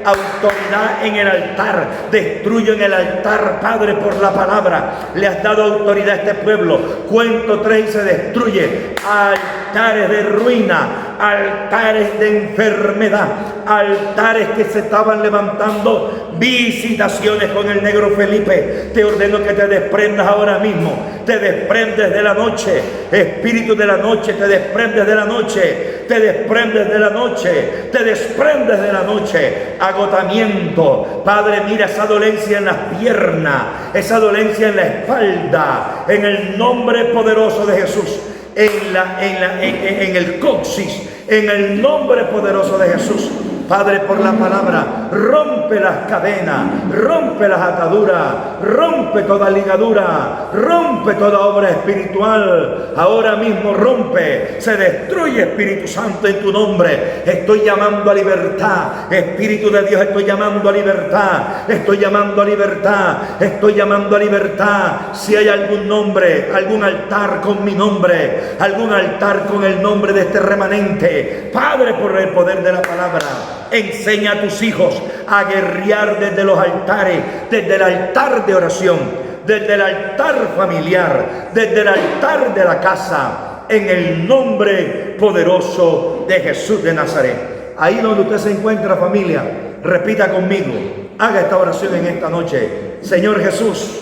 Autoridad en el altar. Destruyo en el altar, Padre, por la palabra. Le has dado autoridad a este pueblo. Cuento 3 y se destruye. Altares de ruina, altares de enfermedad, altares que se estaban levantando. Visitaciones con el negro Felipe. Te ordeno que te desprendas ahora mismo. Te desprendes de la noche. Espíritu de la noche, te desprendes de la noche. Te desprendes de la noche. Te desprendes de la noche. Agotamiento. Padre, mira esa dolencia en las piernas, esa dolencia en la espalda. En el nombre poderoso de Jesús. En el coxis. En el nombre poderoso de Jesús. Padre, por la palabra, rompe las cadenas, rompe las ataduras, rompe toda ligadura, rompe toda obra espiritual. Ahora mismo rompe, se destruye, Espíritu Santo, en tu nombre. Estoy llamando a libertad, Espíritu de Dios, estoy llamando a libertad, estoy llamando a libertad, estoy llamando a libertad. Si hay algún nombre, algún altar con mi nombre, algún altar con el nombre de este remanente, Padre, por el poder de la palabra, enseña a tus hijos a guerrear desde los altares, desde el altar de oración, desde el altar familiar, desde el altar de la casa, en el nombre poderoso de Jesús de Nazaret. Ahí donde usted se encuentra, familia, repita conmigo, haga esta oración en esta noche. Señor Jesús,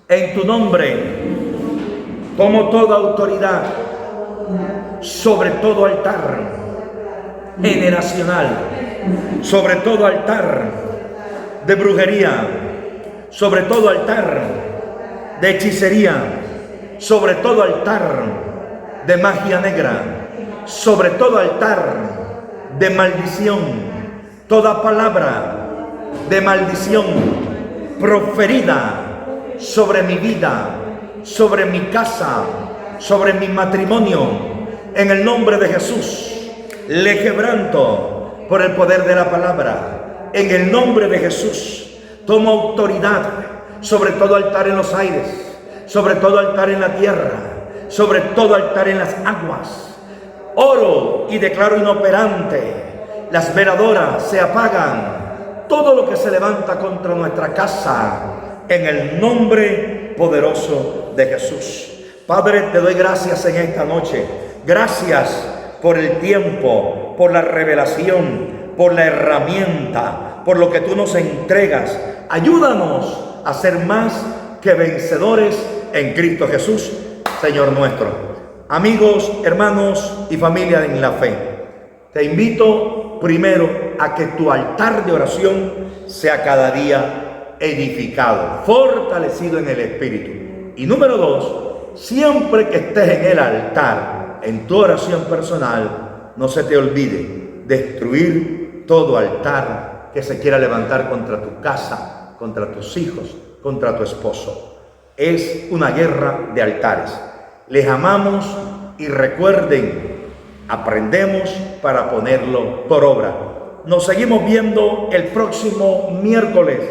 en tu nombre tomo toda autoridad sobre todo altar generacional, sobre todo altar de brujería, sobre todo altar de hechicería, sobre todo altar de magia negra, sobre todo altar de maldición, toda palabra de maldición proferida sobre mi vida, sobre mi casa, sobre mi matrimonio, en el nombre de Jesús, le quebranto por el poder de la palabra. En el nombre de Jesús, tomo autoridad sobre todo altar en los aires, sobre todo altar en la tierra, sobre todo altar en las aguas. Oro y declaro inoperante, las veladoras se apagan, todo lo que se levanta contra nuestra casa, en el nombre poderoso de Jesús. Padre, te doy gracias en esta noche. Gracias por el tiempo, por la revelación, por la herramienta, por lo que tú nos entregas. Ayúdanos a ser más que vencedores en Cristo Jesús, Señor nuestro. Amigos, hermanos y familia en la fe, te invito primero a que tu altar de oración sea cada día edificado, fortalecido en el Espíritu. Y número 2, siempre que estés en el altar, en tu oración personal, no se te olvide destruir todo altar que se quiera levantar contra tu casa, contra tus hijos, contra tu esposo. Es una guerra de altares. Les amamos y recuerden, aprendemos para ponerlo por obra. Nos seguimos viendo el próximo miércoles.